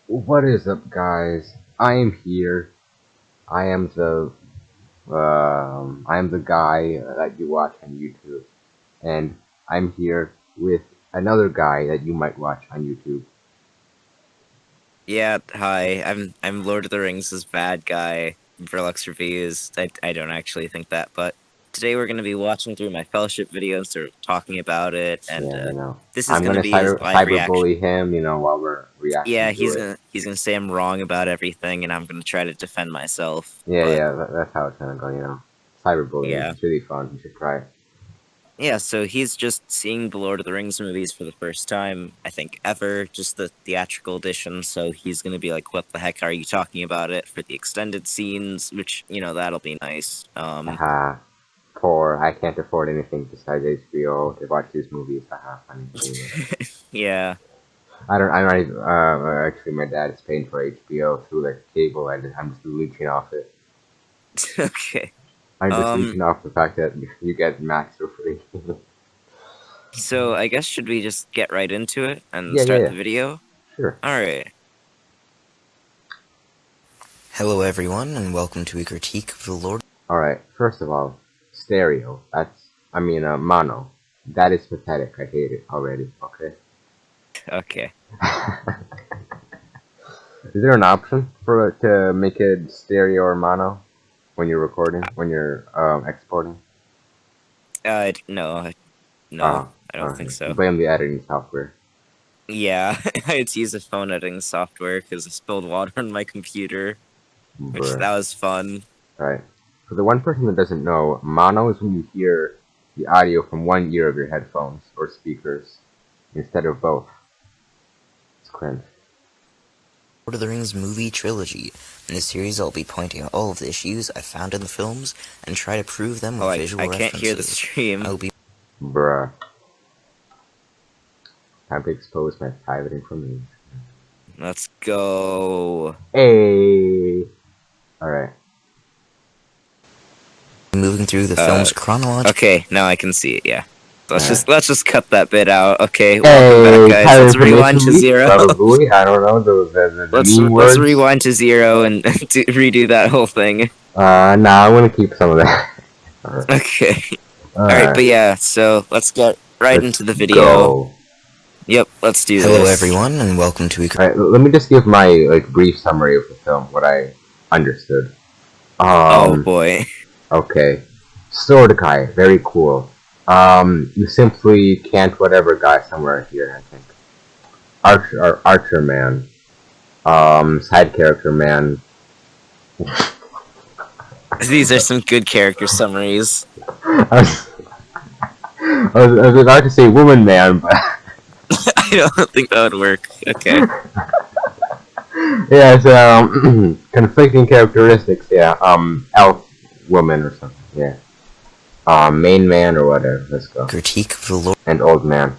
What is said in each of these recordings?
What is up, guys? I am here. I am the guy that you watch on YouTube, and I'm here with another guy that you might watch on YouTube. Yeah, hi. I'm Lord of the Rings' bad guy. Brilocks reviews. I don't actually think that, but today we're gonna be watching through my fellowship videos, or talking about it, and Yeah, this is I'm gonna gonna be his live reaction. cyberbully him, while we're Yeah, reacting to it. he's gonna say I'm wrong about everything, and I'm gonna try to defend myself. Yeah, But yeah, that's how it's gonna go. Cyberbullying. yeah, It's really fun. You should try it. yeah. So he's just seeing the Lord of the Rings movies for the first time, I think, ever. Just the theatrical edition. So he's gonna be like, "What the heck are you talking about it?" For the extended scenes, which that'll be nice. Haha. Poor. I can't afford anything besides HBO to watch these movies. Haha. Funny. Anyway. Yeah. I don't even, actually, my dad is paying for HBO through like cable. I'm just leeching off it. Okay. I'm just leeching off the fact that you get Max for free. So I guess should we just get right into it and Yeah, yeah, start yeah. the video? Sure. Alright. Hello everyone, and welcome to a critique of the Lord. Alright, first of all, stereo. Mono. That is pathetic. I hate it already, okay? Okay. Is there an option for it to make it stereo or mono when you're recording, when you're exporting? No. Oh, I don't okay. think so. Blame the editing software. Yeah, I had to use a phone editing software because I spilled water on my computer, which Bruh. that was fun. Right. For the one person that doesn't know, mono is when you hear the audio from one ear of your headphones or speakers instead of both. It's cringe. Lord of the Rings movie trilogy. In this series, I'll be pointing out all of the issues I found in the films and try to prove them with visual I references. can't hear the stream. I'll be Bruh. Time to expose my private information. Let's go. Hey! Alright. moving through the films chronologically. Okay, now I can see it, yeah. Let's just cut that bit out. Okay, Hey, welcome back, guys. Let's rewind to zero. Probably. I don't know. The let's words. rewind to zero and redo that whole thing. Nah, I'm gonna keep some of that. Right. Okay. Alright, but yeah, so let's get into the video. Go. Yep, let's do this. Hello everyone, and welcome to a Alright, let me just give my brief summary of the film, what I understood. Oh boy. Okay. Swordkai, very cool. You simply can't whatever guy somewhere here, I think. Archer man. Side character man. These are some good character summaries. I was about to say woman man, but I don't think that would work. Okay. yeah, it's conflicting characteristics, yeah. Elf woman or something, yeah. Main man or whatever, let's go. critique of the Lord. And old man.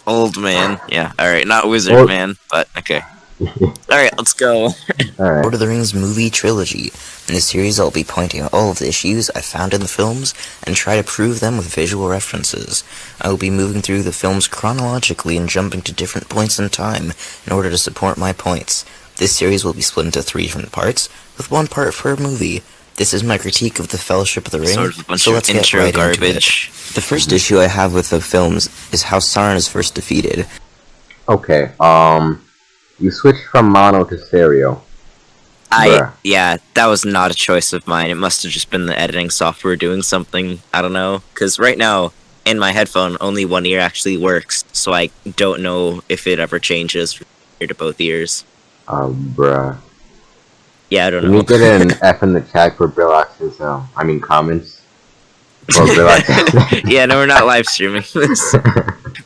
Old man, yeah, alright, not wizard man, but okay. Alright, let's go. Alright. Lord of the Rings movie trilogy. In this series, I'll be pointing out all of the issues I found in the films and try to prove them with visual references. I will be moving through the films chronologically and jumping to different points in time in order to support my points. This series will be split into 3 different parts, with 1 part per movie. This is my critique of the Fellowship of the Ring, Sort of a bunch so of let's get intro right garbage. into it. The first issue I have with the films is how Sauron is first defeated. Okay, you switched from mono to stereo. Yeah, that was not a choice of mine. It must have just been the editing software doing something. I don't know. Because right now, in my headphone, only one ear actually works. So I don't know if it ever changes from ear to both ears. Bruh. Yeah, I don't know. Can you get an F in the chat for brilocks' comments? For brilocks. Yeah, no, we're not live streaming this.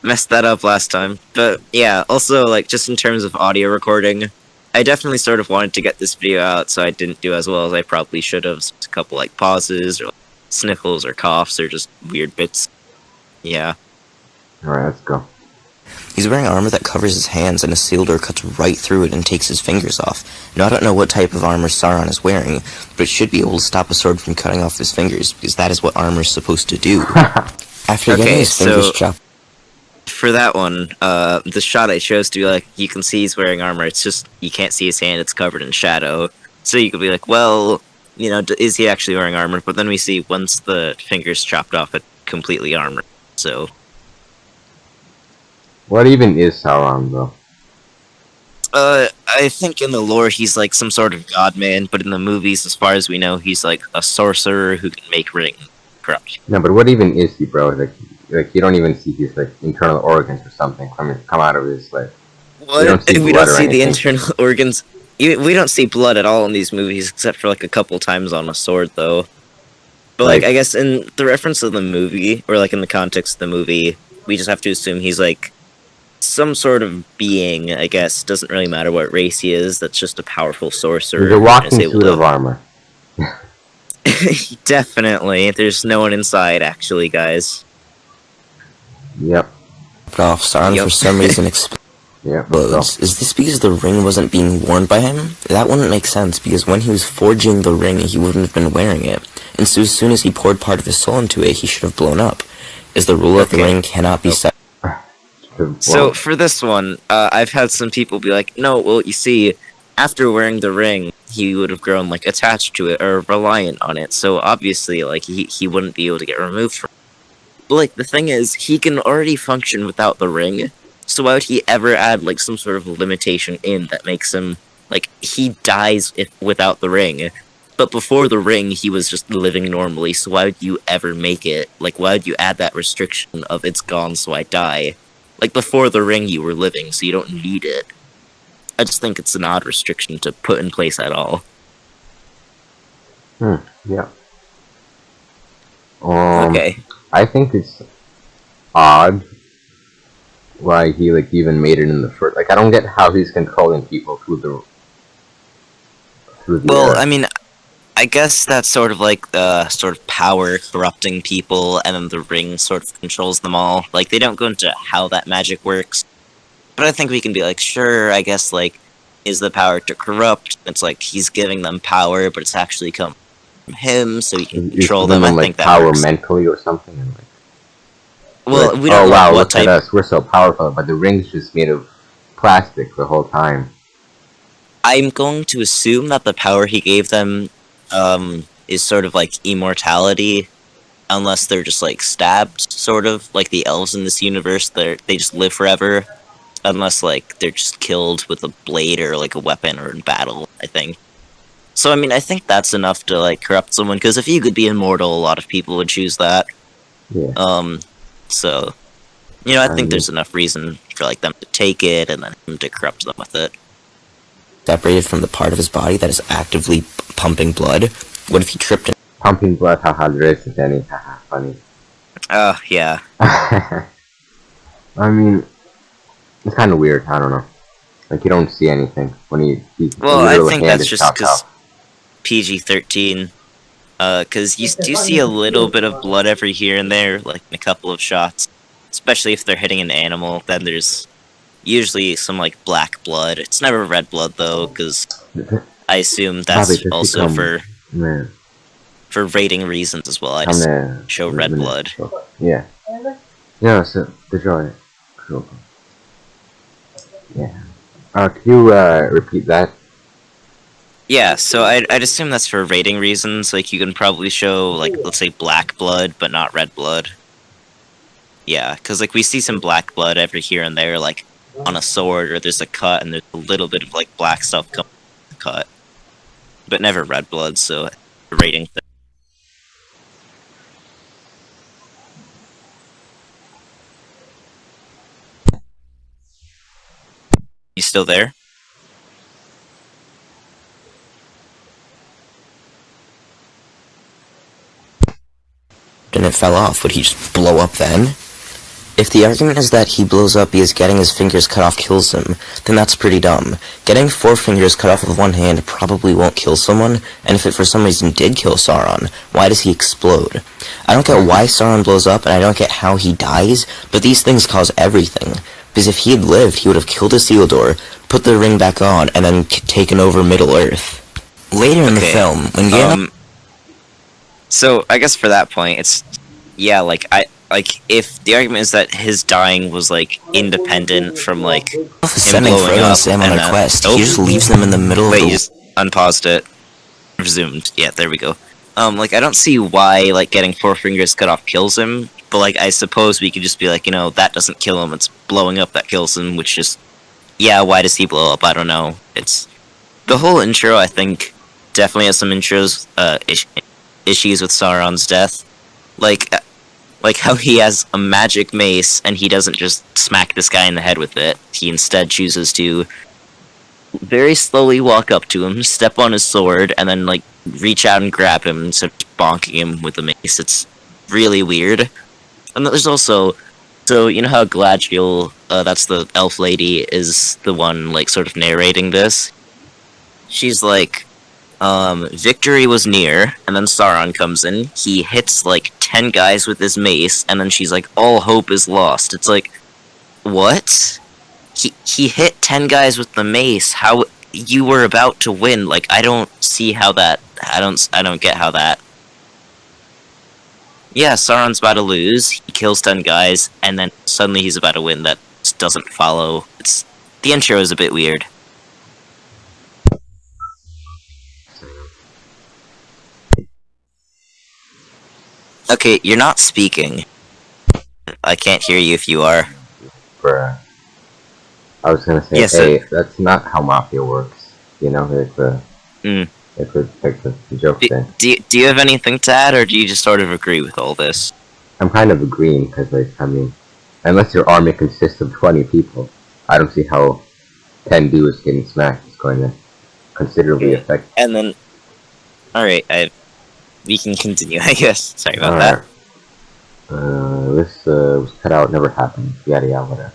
Messed that up last time. But yeah, also, like, just in terms of audio recording, I definitely sort of wanted to get this video out, so I didn't do as well as I probably should have. Just a couple, like, pauses, or like, sniffles, or coughs, or just weird bits. Yeah. Alright, let's go. He's wearing armor that covers his hands, and a seal door cuts right through it and takes his fingers off. Now, I don't know what type of armor Sauron is wearing, but it should be able to stop a sword from cutting off his fingers, because that is what armor is supposed to do. After getting his fingers chopped... For that one, the shot I chose to be like, you can see he's wearing armor. It's just you can't see his hand; it's covered in shadow. So you could be like, well, is he actually wearing armor? But then we see once the fingers chopped off, it's completely armor. So, What even is Sauron, though? I think in the lore he's like some sort of god man, but in the movies, as far as we know, he's like a sorcerer who can make rings corrupt. No, but what even is he, bro? Like you don't even see his like internal organs or something come out of his like. What? We don't see the internal organs. We don't see blood at all in these movies, except for like a couple times on a sword, though. But like, I guess in the reference of the movie, or like in the context of the movie, we just have to assume he's like some sort of being. I guess doesn't really matter what race he is. That's just a powerful sorcerer. He's a walking suit of armor. Definitely. There's no one inside, actually, guys. Yep. Off Sauron for some reason explodes. Is this because the ring wasn't being worn by him? That wouldn't make sense, because when he was forging the ring, he wouldn't have been wearing it. And so as soon as he poured part of his soul into it, he should have blown up. Is the rule of the ring cannot be set? So for this one, I've had some people be like, no, well, you see, after wearing the ring, he would have grown like attached to it or reliant on it. So obviously, like he wouldn't be able to get removed from it. But like the thing is, he can already function without the ring. So why would he ever add like some sort of limitation in that makes him like he dies without the ring? But before the ring, he was just living normally. So why would you ever make it like? Why would you add that restriction of it's gone, so I die? Like before the ring, you were living, so you don't need it. I just think it's an odd restriction to put in place at all. Yeah. Okay. I think it's odd why he like even made it in the first. Like I don't get how he's controlling people through the. Well, I mean, I guess that's sort of like the sort of power corrupting people, and then the ring sort of controls them all. Like they don't go into how that magic works. But I think we can be like, sure, I guess, like, is the power to corrupt? It's like he's giving them power, but it's actually come from him, so he can control them. I think that power works. Mentally or something. And like, well, like, we don't know what look type. at us, we're so powerful, but the ring's just made of plastic the whole time. I'm going to assume that the power he gave them is sort of like immortality, unless they're just like stabbed, sort of like the elves in this universe. They just live forever. Unless, like, they're just killed with a blade or, like, a weapon or in battle, I think. So, I mean, I think that's enough to, like, corrupt someone, because if you could be immortal, a lot of people would choose that. Yeah. So, I think there's enough reason for, like, them to take it and then him to corrupt them with it. Separated from the part of his body that is actively pumping blood? What if he tripped and... Pumping blood, haha, racist, Danny, haha, funny. Yeah. I mean... It's kind of weird. I don't know. Like you don't see anything when he well, I think that's just because PG-13. Because you do see a little bit of blood every here and there, like in a couple of shots. Especially if they're hitting an animal, then there's usually some like black blood. It's never red blood though, because I assume that's also for rating reasons as well. I just show red blood. Yeah. Yeah. So the joy. Cool. Yeah. Could you repeat that? Yeah, so I'd assume that's for rating reasons. Like, you can probably show, like, let's say black blood, but not red blood. Yeah, because, like, we see some black blood every here and there, like, on a sword, or there's a cut, and there's a little bit of, like, black stuff coming from the cut. But never red blood, so the rating thing. You still there? And it fell off, would he just blow up then? If the argument is that he blows up because getting his fingers cut off kills him, then that's pretty dumb. Getting 4 fingers cut off with one hand probably won't kill someone, and if it for some reason did kill Sauron, why does he explode? I don't get why Sauron blows up, and I don't get how he dies, but these things cause everything. Because if he had lived, he would have killed Isildur, put the ring back on, and then taken over Middle-earth. Later in the film, when Gandalf... So, I guess for that point, it's... Yeah, like, like if the argument is that his dying was like independent from like Gandalf is him sending blowing Frodo and up, Sam on and their quest. oh He just leaves them in the middle of wait, you the. just unpaused it, resumed. Yeah, there we go. Like I don't see why like getting four fingers cut off kills him, but like I suppose we could just be like, that doesn't kill him. It's blowing up that kills him, which just yeah. Why does he blow up? I don't know. It's the whole intro. I think definitely has some issues with Sauron's death, like how he has a magic mace and he doesn't just smack this guy in the head with it. He instead chooses to very slowly walk up to him, step on his sword, and then like reach out and grab him instead of bonking him with the mace. It's really weird. And there's also, so you know how Galadriel, that's the elf lady, is the one like sort of narrating this. She's like, victory was near, and then Sauron comes in. He hits like 10 guys with his mace, and then she's like, all hope is lost. It's like, what? He hit 10 guys with the mace. How you were about to win? Like I don't see how that. I don't get how that. Yeah, Sauron's about to lose. He kills 10 guys, and then suddenly he's about to win. That just doesn't follow. It's the intro is a bit weird. Okay, you're not speaking. I can't hear you if you are. Bruh. I was gonna say, Yes, hey, that's not how Mafia works. You know, like the Mm. the joke thing. Do you have anything to add, or do you just sort of agree with all this? I'm kind of agreeing because, like, I mean, unless your army consists of 20 people, I don't see how 10 dudes getting smacked is going to considerably affect. And then, all right, we can continue. I guess. Sorry about that. This was cut out, never happened. Yada yada. Whatever.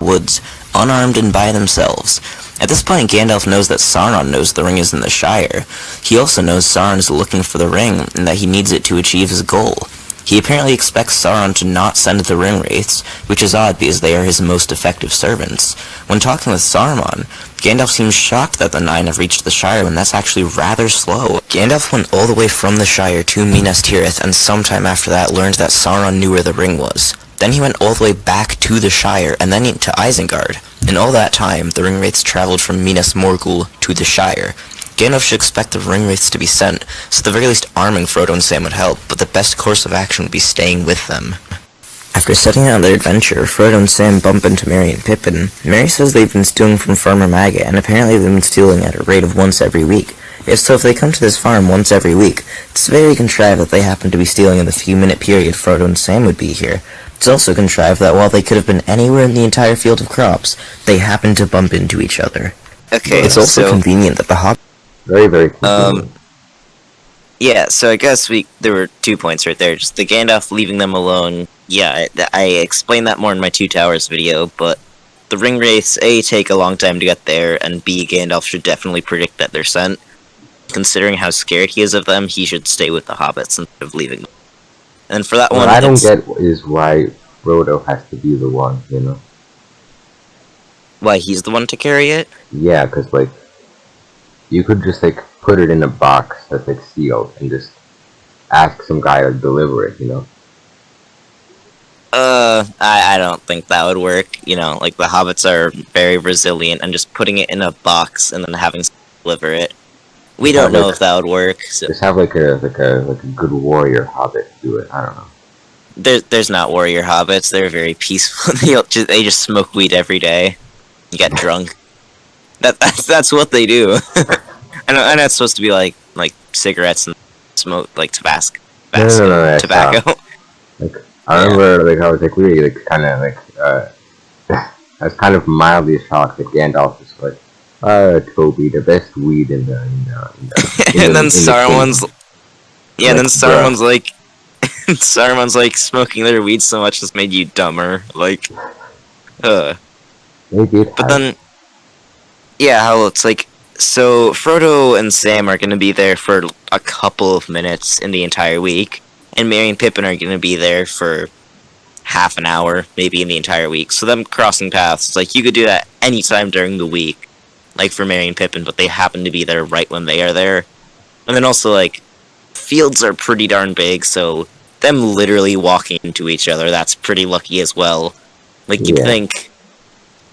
Woods, unarmed and by themselves. At this point, Gandalf knows that Sauron knows the ring is in the Shire. He also knows Sauron is looking for the ring, and that he needs it to achieve his goal. He apparently expects Sauron to not send the ring wraiths, which is odd because they are his most effective servants. When talking with Saruman, Gandalf seems shocked that the Nine have reached the Shire when that's actually rather slow. Gandalf went all the way from the Shire to Minas Tirith, and sometime after that learned that Sauron knew where the ring was. Then he went all the way back to the Shire, and then to Isengard. In all that time, the ringwraiths traveled from Minas Morgul to the Shire. Gandalf should expect the ringwraiths to be sent, so at the very least arming Frodo and Sam would help, but the best course of action would be staying with them. After setting out on their adventure, Frodo and Sam bump into Merry and Pippin. Merry says they've been stealing from Farmer Maggot, and apparently they've been stealing at a rate of once every week. If they come to this farm once every week, it's very contrived that they happen to be stealing in the few-minute period Frodo and Sam would be here. It's also contrived that while they could have been anywhere in the entire field of crops, they happen to bump into each other. Okay, It's also convenient that the Hobbit... Very, very convenient. Yeah, so I guess there were 2 points right there. Just the Gandalf leaving them alone. Yeah, I explained that more in my Two Towers video, but the ring wraiths, A, take a long time to get there, and B, Gandalf should definitely predict that they're sent. Considering how scared he is of them, he should stay with the hobbits instead of leaving them. And for that What one, I don't get is why Frodo has to be the one, you know? why he's the one to carry it? Yeah, because, like, you could just, like, put it in a box that's, like, sealed and just ask some guy to deliver it, you know? I don't think that would work. Like, the hobbits are very resilient, and just putting it in a box and then having someone deliver it. We don't know if that would work. So. Just have like a good warrior hobbit do it. I don't know. There's not warrior hobbits. They're very peaceful. They just smoke weed every day. You get drunk. That's what they do. and that's supposed to be like cigarettes and smoke, like tobacco. No, tobacco. Like I remember like I was like really like kind of like I was kind of mildly shocked that Gandalf was like. Toby, the best weed in the and then Saruman's like Saruman's like smoking their weed so much has made you dumber, like Maybe but then how it's like, so Frodo and Sam are gonna be there for a couple of minutes in the entire week, and Merry and Pippin are gonna be there for half an hour maybe in the entire week, so them crossing paths, it's like you could do that anytime during the week. Like for Merry and Pippin, but they happen to be there right when they are there. And then also, like, fields are pretty darn big, so them literally walking into each other, that's pretty lucky as well. Like, you'd Yeah. think,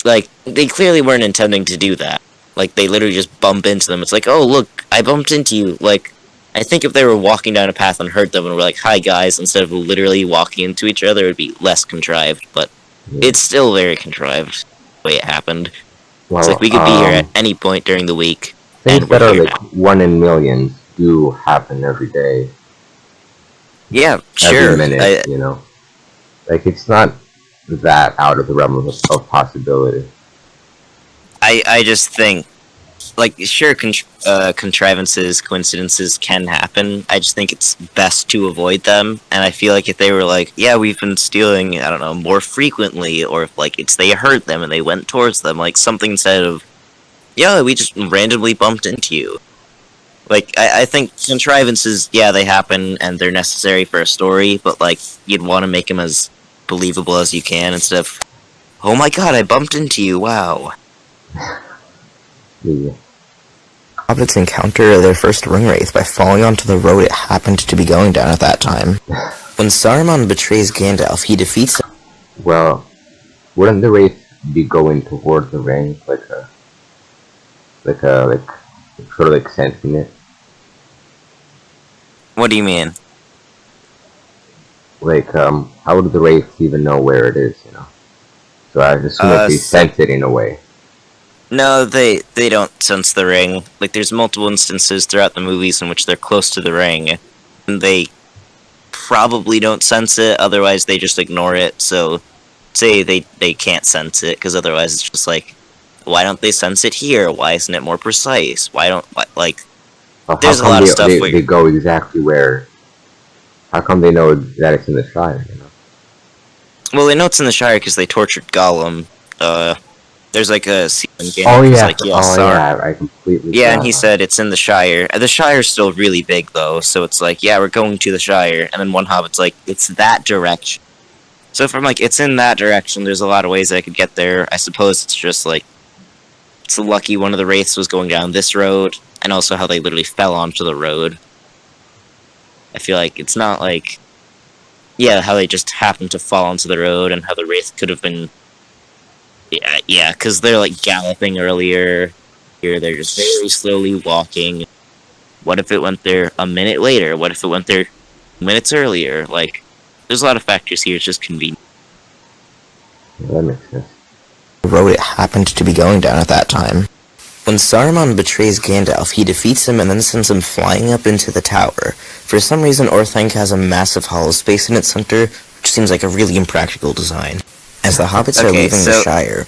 like, they clearly weren't intending to do that. Like, they literally just bump into them. It's like, oh, look, I bumped into you. Like, I think if they were walking down a path and heard them and were like, hi, guys, instead of literally walking into each other, it would be less contrived. But Yeah. it's still very contrived, the way it happened. Well, It's like, we could be here at any point during the week, things and we're that are here like now. 1 in millions do happen every day, Yeah, every sure. minute. You know, like it's not that out of the realm of possibility. I just think, like, sure, contrivances, coincidences can happen. I just think it's best to avoid them. And I feel like if they were like, yeah, we've been stealing, I don't know, more frequently, or if, like, it's they heard them and they went towards them, like, something instead of, yeah, we just randomly bumped into you. Like, I think contrivances, yeah, they happen and they're necessary for a story, but, like, you'd want to make them as believable as you can instead of, oh my god, I bumped into you, wow. Yeah. Hobbits encounter their first ring wraith by falling onto the road it happened to be going down at that time. When Saruman betrays Gandalf, he defeats him. Well, wouldn't the wraith be going toward the ring like sort of like sensing it? What do you mean? Like, how would the wraiths even know where it is? You know. So I assume that they sense it in a way. No, they don't sense the ring. Like, there's multiple instances throughout the movies in which they're close to the ring, and they probably don't sense it, otherwise they just ignore it. So, say they can't sense it, because otherwise it's just like, why don't they sense it here? Why isn't it more precise? Why don't, like, Well, there's a lot of stuff where... they go exactly where... How come they know that it's in the Shire, you know? Well, they know it's in the Shire because they tortured Gollum. There's like a scene in game. Oh yeah, like, yeah, I completely. Yeah, and he said it's in the Shire. The Shire's still really big though, so it's like, yeah, we're going to the Shire, and then one Hobbit's like, it's that direction. So if I'm like, it's in that direction, there's a lot of ways I could get there. I suppose it's just like, it's lucky one of the wraiths was going down this road, and also how they literally fell onto the road. I feel like it's not like, yeah, how they just happened to fall onto the road, and how the wraith could have been. Yeah, because they're like galloping earlier. Here they're just very slowly walking. What if it went there a minute later? What if it went there minutes earlier? Like, there's a lot of factors here. It's just convenient. Yeah, that makes sense. The road it happened to be going down at that time. When Saruman betrays Gandalf, he defeats him and then sends him flying up into the tower. For some reason, Orthanc has a massive hollow space in its center, which seems like a really impractical design. As the hobbits are leaving the Shire...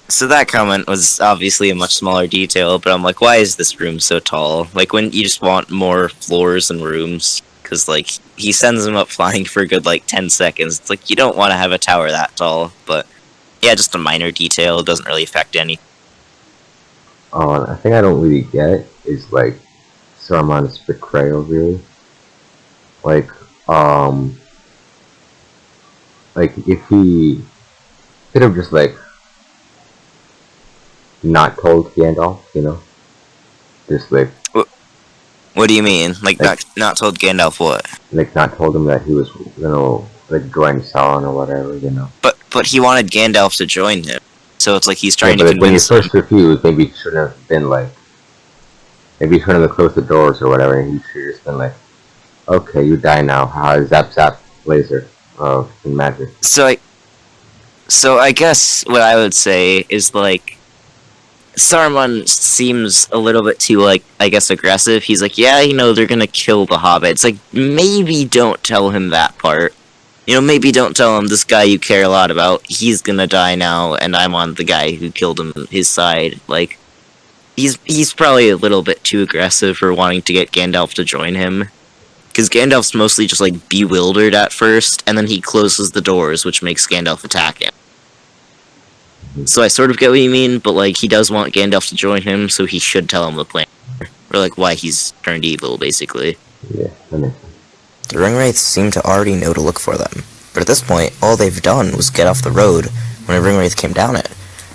So that comment was obviously a much smaller detail, but I'm like, why is this room so tall? Like, when you just want more floors and rooms, because, like, he sends them up flying for a good, like, 10 seconds. It's like, you don't want to have a tower that tall, but, yeah, just a minor detail. It doesn't really affect anything. Oh, I think I don't really get is, like, Saruman's betrayal, really. Like, if he could have just, like, not told Gandalf, you know? Just, like... What do you mean? Like not told Gandalf what? Like, not told him that he was gonna, like, join Sauron or whatever, you know? But he wanted Gandalf to join him. So it's like he's trying to Like, convince when you first refused, maybe he shouldn't have been, like... Maybe he shouldn't have closed the doors or whatever, and he should have just been like, okay, you die now. Zap zap laser of magic. So I guess what I would say is, like, Saruman seems a little bit too, like, I guess, aggressive. He's like, yeah, you know, they're gonna kill the hobbits. Like, maybe don't tell him that part. You know, maybe don't tell him this guy you care a lot about, he's gonna die now, and I'm on the guy who killed him, his side. Like, he's probably a little bit too aggressive for wanting to get Gandalf to join him. Because Gandalf's mostly just, like, bewildered at first, and then he closes the doors, which makes Gandalf attack him. So I sort of get what you mean, but, like, he does want Gandalf to join him, so he should tell him the plan. Or, like, why he's turned evil, basically. Yeah, that makes sense. The ringwraiths seem to already know to look for them, but at this point, all they've done was get off the road when a ringwraith came down it.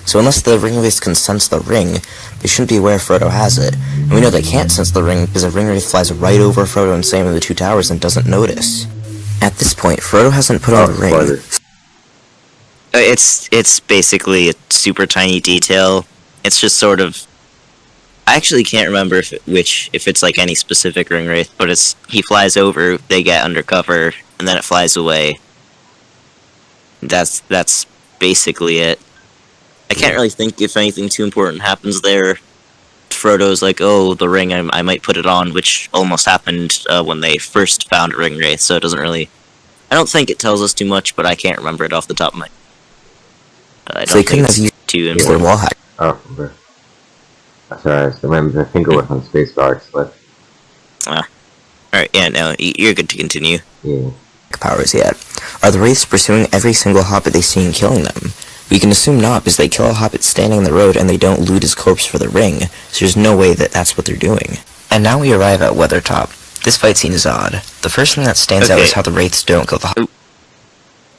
So unless the ringwraiths can sense the ring, they shouldn't be aware Frodo has it. And we know they can't sense the ring because a ringwraith flies right over Frodo and Sam in the Two Towers and doesn't notice. At this point, Frodo hasn't put on Oh, the ring. spoilers. It's basically a super tiny detail. It's just sort of. I actually can't remember if it's like any specific ring wraith, but it's he flies over, they get undercover, and then it flies away. That's basically it. I can't really think if anything too important happens there. Frodo's like, oh, the ring, I might put it on, which almost happened when they first found ring wraith, so it doesn't really. I don't think it tells us too much, but I can't remember it off the top of my. I don't So they think couldn't have it's used too their important. wall hack. Oh, okay. Sorry, my finger was on spacebar. But Alright, yeah, no, you're good to continue. yeah. Powers yet. Are the wraiths pursuing every single hobbit they see and killing them? We can assume not, because they kill a hobbit standing in the road and they don't loot his corpse for the ring, so there's no way that that's what they're doing. And now we arrive at Weathertop. This fight scene is odd. The first thing that stands out Okay. is how the wraiths don't kill the hobbit.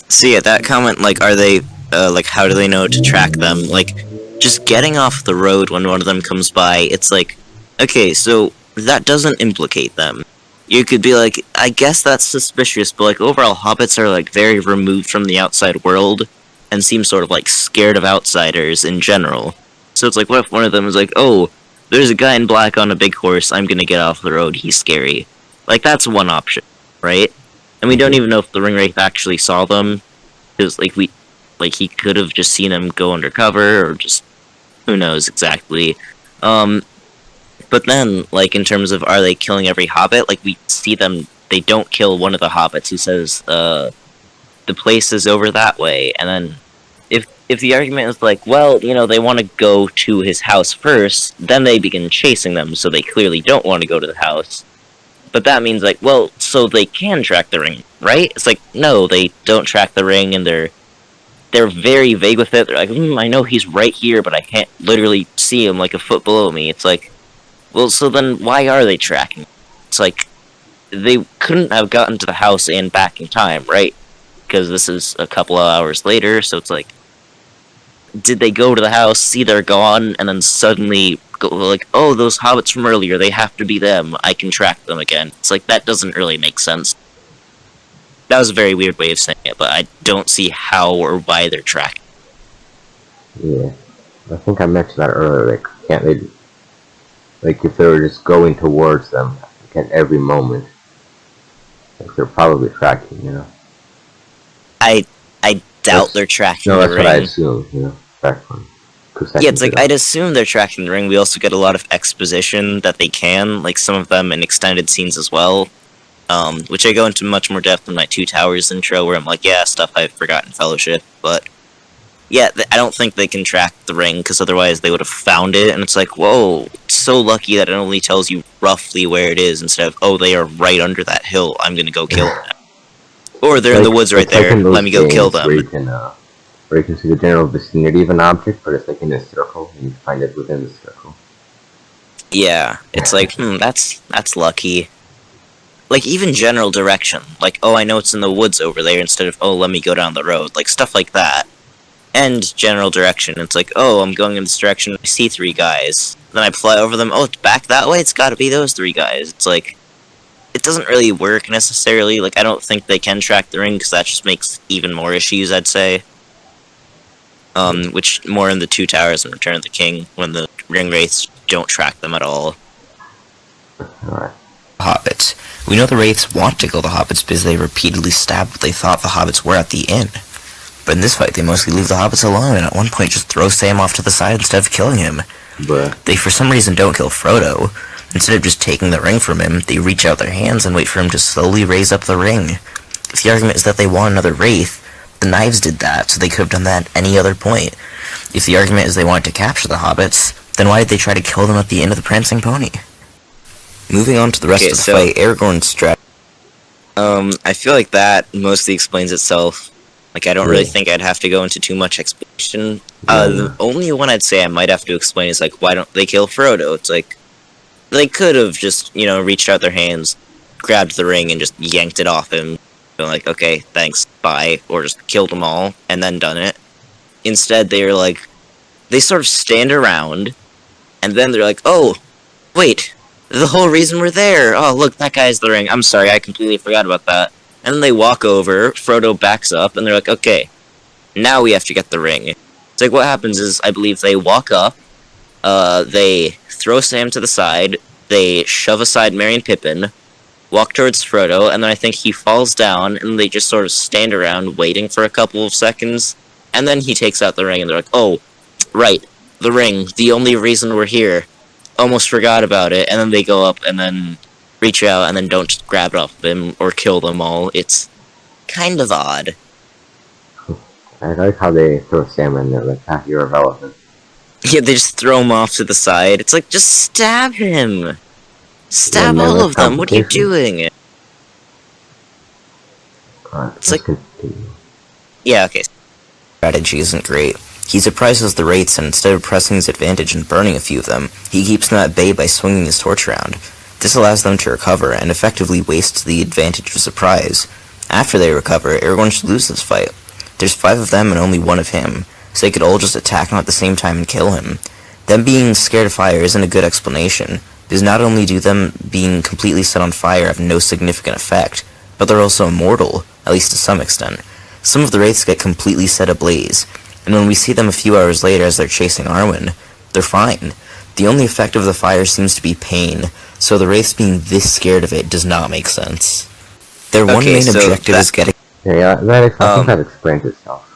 So yeah, that comment, like, are they, like, how do they know to track them? Like, just getting off the road when one of them comes by, it's like, okay, so that doesn't implicate them. You could be like, I guess that's suspicious, but, like, overall, hobbits are, like, very removed from the outside world, and seem sort of, like, scared of outsiders in general. So it's like, what if one of them is like, oh, there's a guy in black on a big horse, I'm gonna get off the road, he's scary. Like, that's one option, right? And we don't even know if the Ringwraith actually saw them, because, he could have just seen them go undercover, or just, who knows exactly. But then, like, in terms of are they killing every hobbit, like, we see them, they don't kill one of the hobbits who says, the place is over that way, and then, if the argument is like, well, you know, they want to go to his house first, then they begin chasing them, so they clearly don't want to go to the house. But that means, like, well, so they can track the ring, right? It's like, no, they don't track the ring, and they're very vague with it. They're like, I know he's right here, but I can't literally see him like a foot below me. It's like, well, so then why are they tracking? It's like, they couldn't have gotten to the house and back in time, right? Because this is a couple of hours later, so it's like, did they go to the house, see they're gone, and then suddenly go like, oh, those hobbits from earlier, they have to be them, I can track them again. It's like, that doesn't really make sense. That was a very weird way of saying it, but I don't see how or why they're tracking. Yeah. I think I mentioned that earlier. Like, can't they, like, if they were just going towards them like, at every moment, like, they're probably tracking, you know? I doubt they're tracking No, the that's ring. what I assume, you know? Back from 2 seconds Yeah, it's like, ago. I'd assume they're tracking the ring. We also get a lot of exposition that they can, like some of them in extended scenes as well, which I go into much more depth in my Two Towers intro, where I'm like, yeah, stuff I've forgotten Fellowship, but yeah, I don't think they can track the ring, because otherwise they would have found it, and it's like, whoa, it's so lucky that it only tells you roughly where it is, instead of, oh, they are right under that hill, I'm gonna go kill them. Or they're in the woods right It's like there, in those let me go kill games them. where you can see the general vicinity of an object, but it's like in a circle, and you find it within the circle. Yeah, it's like, that's lucky. Like, even general direction. Like, oh, I know it's in the woods over there, instead of, oh, let me go down the road. Like, stuff like that. And general direction. It's like, oh, I'm going in this direction, I see 3 guys. Then I fly over them, oh, it's back that way? It's gotta be those 3 guys. It's like, it doesn't really work, necessarily. Like, I don't think they can track the ring, because that just makes even more issues, I'd say. Which, more in the Two Towers and Return of the King, when the ring wraiths don't track them at all. Alright. Hobbits. We know the wraiths want to kill the hobbits because they repeatedly stabbed what they thought the hobbits were at the inn. But in this fight, they mostly leave the hobbits alone, and at one point just throw Sam off to the side instead of killing him. Bruh. They for some reason don't kill Frodo. Instead of just taking the ring from him, they reach out their hands and wait for him to slowly raise up the ring. If the argument is that they want another wraith, the knives did that, so they could have done that at any other point. If the argument is they wanted to capture the hobbits, then why did they try to kill them at the end of the Prancing Pony? Moving on to the rest Okay, of the so- fight, Aragorn's strategy. I feel like that mostly explains itself. Like, I don't really Yeah. think I'd have to go into too much explanation. Yeah. The only one I'd say I might have to explain is, like, why don't they kill Frodo? It's like, they could have just, you know, reached out their hands, grabbed the ring, and just yanked it off him. Been like, okay, thanks, bye, or just killed them all, and then done it. Instead, they're like, they sort of stand around, and then they're like, oh, wait, the whole reason we're there, oh, look, that guy's the ring, I'm sorry, I completely forgot about that. And then they walk over, Frodo backs up, and they're like, okay, now we have to get the ring. It's like, what happens is, I believe they walk up, they throw Sam to the side, they shove aside Merry and Pippin, walk towards Frodo, and then I think he falls down, and they just sort of stand around waiting for a couple of seconds, and then he takes out the ring, and they're like, oh, right, the ring, the only reason we're here. Almost forgot about it, and then they go up and then reach out and then don't just grab it off them or kill them all. It's kind of odd. I like how they throw Sam in there, like, you're irrelevant. Yeah, they just throw him off to the side. It's like, just stab him! Stab Yeah, all never of them, what are you competition. doing? It's like- continue. Yeah, okay. Strategy isn't great. He surprises the Wraiths, and instead of pressing his advantage and burning a few of them, he keeps them at bay by swinging his torch around. This allows them to recover, and effectively wastes the advantage of surprise. After they recover, Aragorn should lose this fight. There's 5 of them and only 1 of him, so they could all just attack him at the same time and kill him. Them being scared of fire isn't a good explanation, because not only do them being completely set on fire have no significant effect, but they're also immortal, at least to some extent. Some of the Wraiths get completely set ablaze, and when we see them a few hours later as they're chasing Arwen, they're fine. The only effect of the fire seems to be pain, so the Wraiths being this scared of it does not make sense. Their one Okay, main so objective that- is getting... I think that explains itself.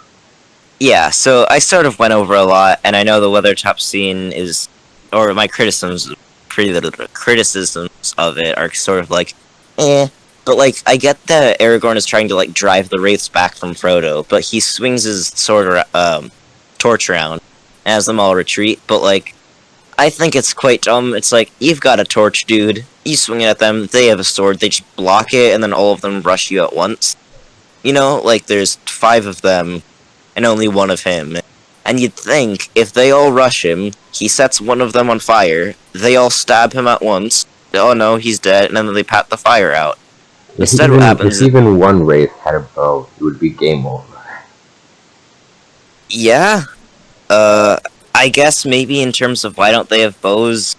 Yeah, so I sort of went over a lot, and I know the Weathertop scene is, or my criticisms of it are sort of like, eh. But, like, I get that Aragorn is trying to, like, drive the Wraiths back from Frodo, but he swings his sword, torch around, and has them all retreat, but, like, I think it's quite dumb. It's like, you've got a torch, dude. You swing it at them, they have a sword, they just block it, and then all of them rush you at once. You know, like, there's 5 of them, and only 1 of him. And you'd think, if they all rush him, he sets one of them on fire, they all stab him at once, oh no, he's dead, and then they pat the fire out. Instead, what happens If even one Wraith had a bow, it would be game over. Yeah. I guess maybe in terms of why don't they have bows,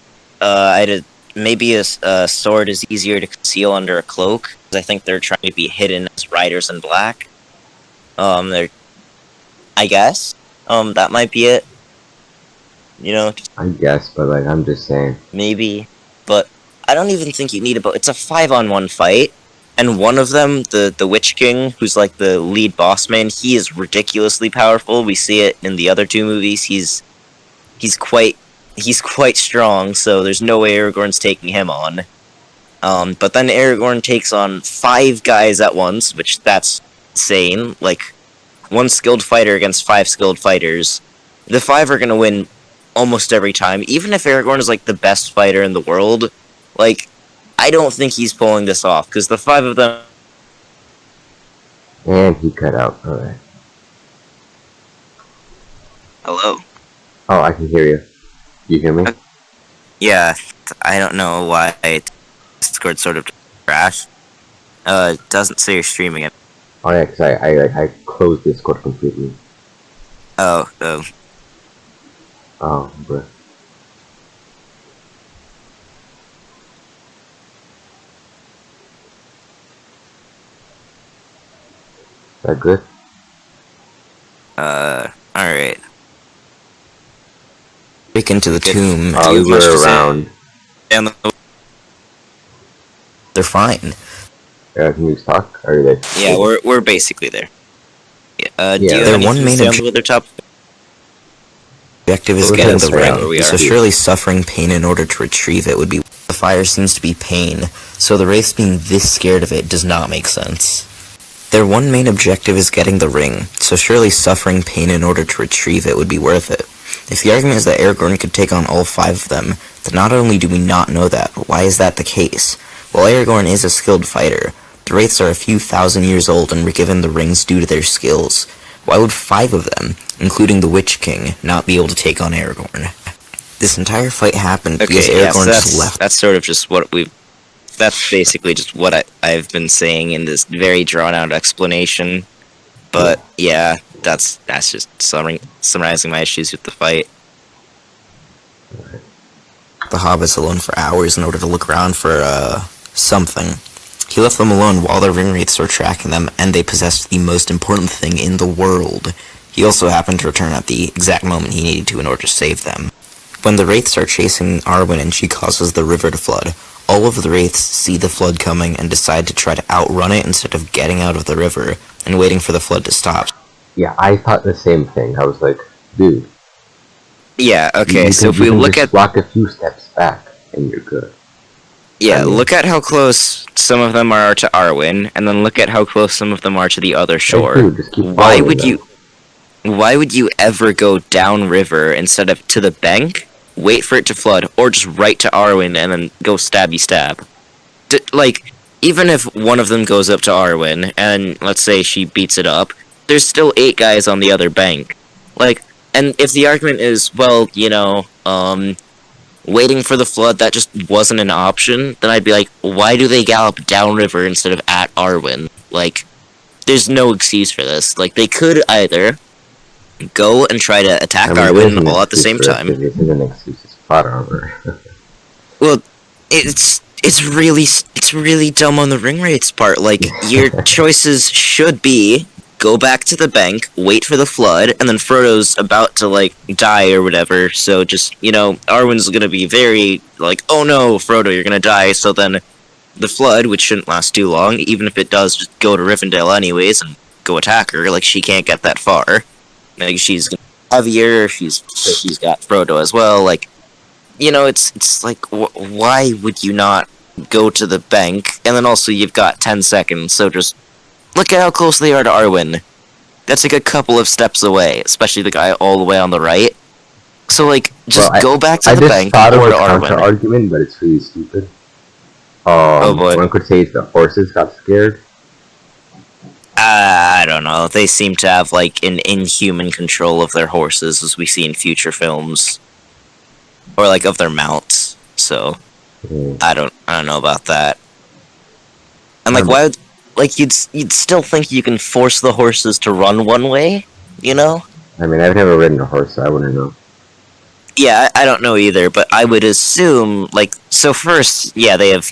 maybe a sword is easier to conceal under a cloak, because I think they're trying to be hidden as riders in black. I guess. That might be it. You know, I guess, but like, I'm just saying. maybe. But I don't even think you need a bow. It's a 5-on-1 fight. And one of them, the Witch King, who's like the lead boss man, he is ridiculously powerful. We see it in the other 2 movies. He's quite strong, so there's no way Aragorn's taking him on. But then Aragorn takes on 5 guys at once, which that's insane. Like, 1 skilled fighter against 5 skilled fighters. The 5 are gonna win almost every time. Even if Aragorn is like the best fighter in the world, like, I don't think he's pulling this off, because the 5 of them... And he cut out. Alright. Hello? Oh, I can hear you. You hear me? Yeah, I don't know why Discord sort of crashed. It doesn't say you're streaming it. Oh yeah, because I closed Discord completely. Oh. Oh, bruh. Is that good? Alright. break into the tomb. Oh, you wish to we're say- around. And They're fine. Can you talk? Or are they? yeah, we're basically there. Yeah, do Yeah, you have their anything one to main say on the Weathertop? Objective is We're getting gonna the stay out ring, where we so are. surely suffering pain in order to retrieve it would be... The fire seems to be pain, so the Wraiths being this scared of it does not make sense. Their one main objective is getting the ring, so surely suffering pain in order to retrieve it would be worth it. If the argument is that Aragorn could take on all 5 of them, then not only do we not know that, but why is that the case? While Aragorn is a skilled fighter, the Wraiths are a few thousand years old and were given the rings due to their skills. Why would 5 of them, including the Witch King, not be able to take on Aragorn? This entire fight happened because Okay, yeah, so Aragorn just that's, left. that's sort of just what we've... That's basically just what I've been saying in this very drawn-out explanation. But, yeah, that's just summarizing my issues with the fight. The hobbits alone for hours in order to look around for, something. He left them alone while the ringwraiths were tracking them, and they possessed the most important thing in the world. He also happened to return at the exact moment he needed to in order to save them. When the wraiths are chasing Arwen and she causes the river to flood, all of the wraiths see the flood coming and decide to try to outrun it instead of getting out of the river and waiting for the flood to stop. Yeah, I thought the same thing. I was like, dude. Yeah, okay, so if we you can look just at... walk a few steps back, and you're good. Yeah, I mean, look at how close some of them are to Arwen, and then look at how close some of them are to the other shore. dude, just keep Why following would them. why would you ever go downriver instead of to the bank, wait for it to flood, or just right to Arwen and then go stabby stab? Like, even if one of them goes up to Arwen, and let's say she beats it up, there's still 8 guys on the other bank. Like, and if the argument is, well, you know, waiting for the flood, that just wasn't an option, then I'd be like, why do they gallop downriver instead of at Arwen? Like, there's no excuse for this. Like, they could either go and try to attack I mean, there is Arwen an all at the same excuse for it, time. 'cause this is an excuse to spot armor. Well, it's really dumb on the ringwraith's part. Like, your choices should be go back to the bank, wait for the flood, and then Frodo's about to, like, die or whatever, so just, you know, Arwen's gonna be very, like, oh no, Frodo, you're gonna die, so then the flood, which shouldn't last too long, even if it does, just go to Rivendell anyways and go attack her, like, she can't get that far. Like, she's heavier, she's got Frodo as well, like, you know, it's like, why would you not go to the bank? And then also, you've got 10 seconds, so just look at how close they are to Arwen. That's like a couple of steps away, especially the guy all the way on the right. So, like, just go back to the bank I just over to thought of a Arwen. counter-argument, but it's really stupid. Oh boy. One could say the horses got scared. I don't know. They seem to have, like, an inhuman control of their horses, as we see in future films. Or, like, of their mounts. So, I don't know about that. And, like, why would... Like, you'd still think you can force the horses to run one way, you know? I mean, I've never ridden a horse, so I wouldn't know. Yeah, I don't know either, but I would assume, like, so first, yeah, they have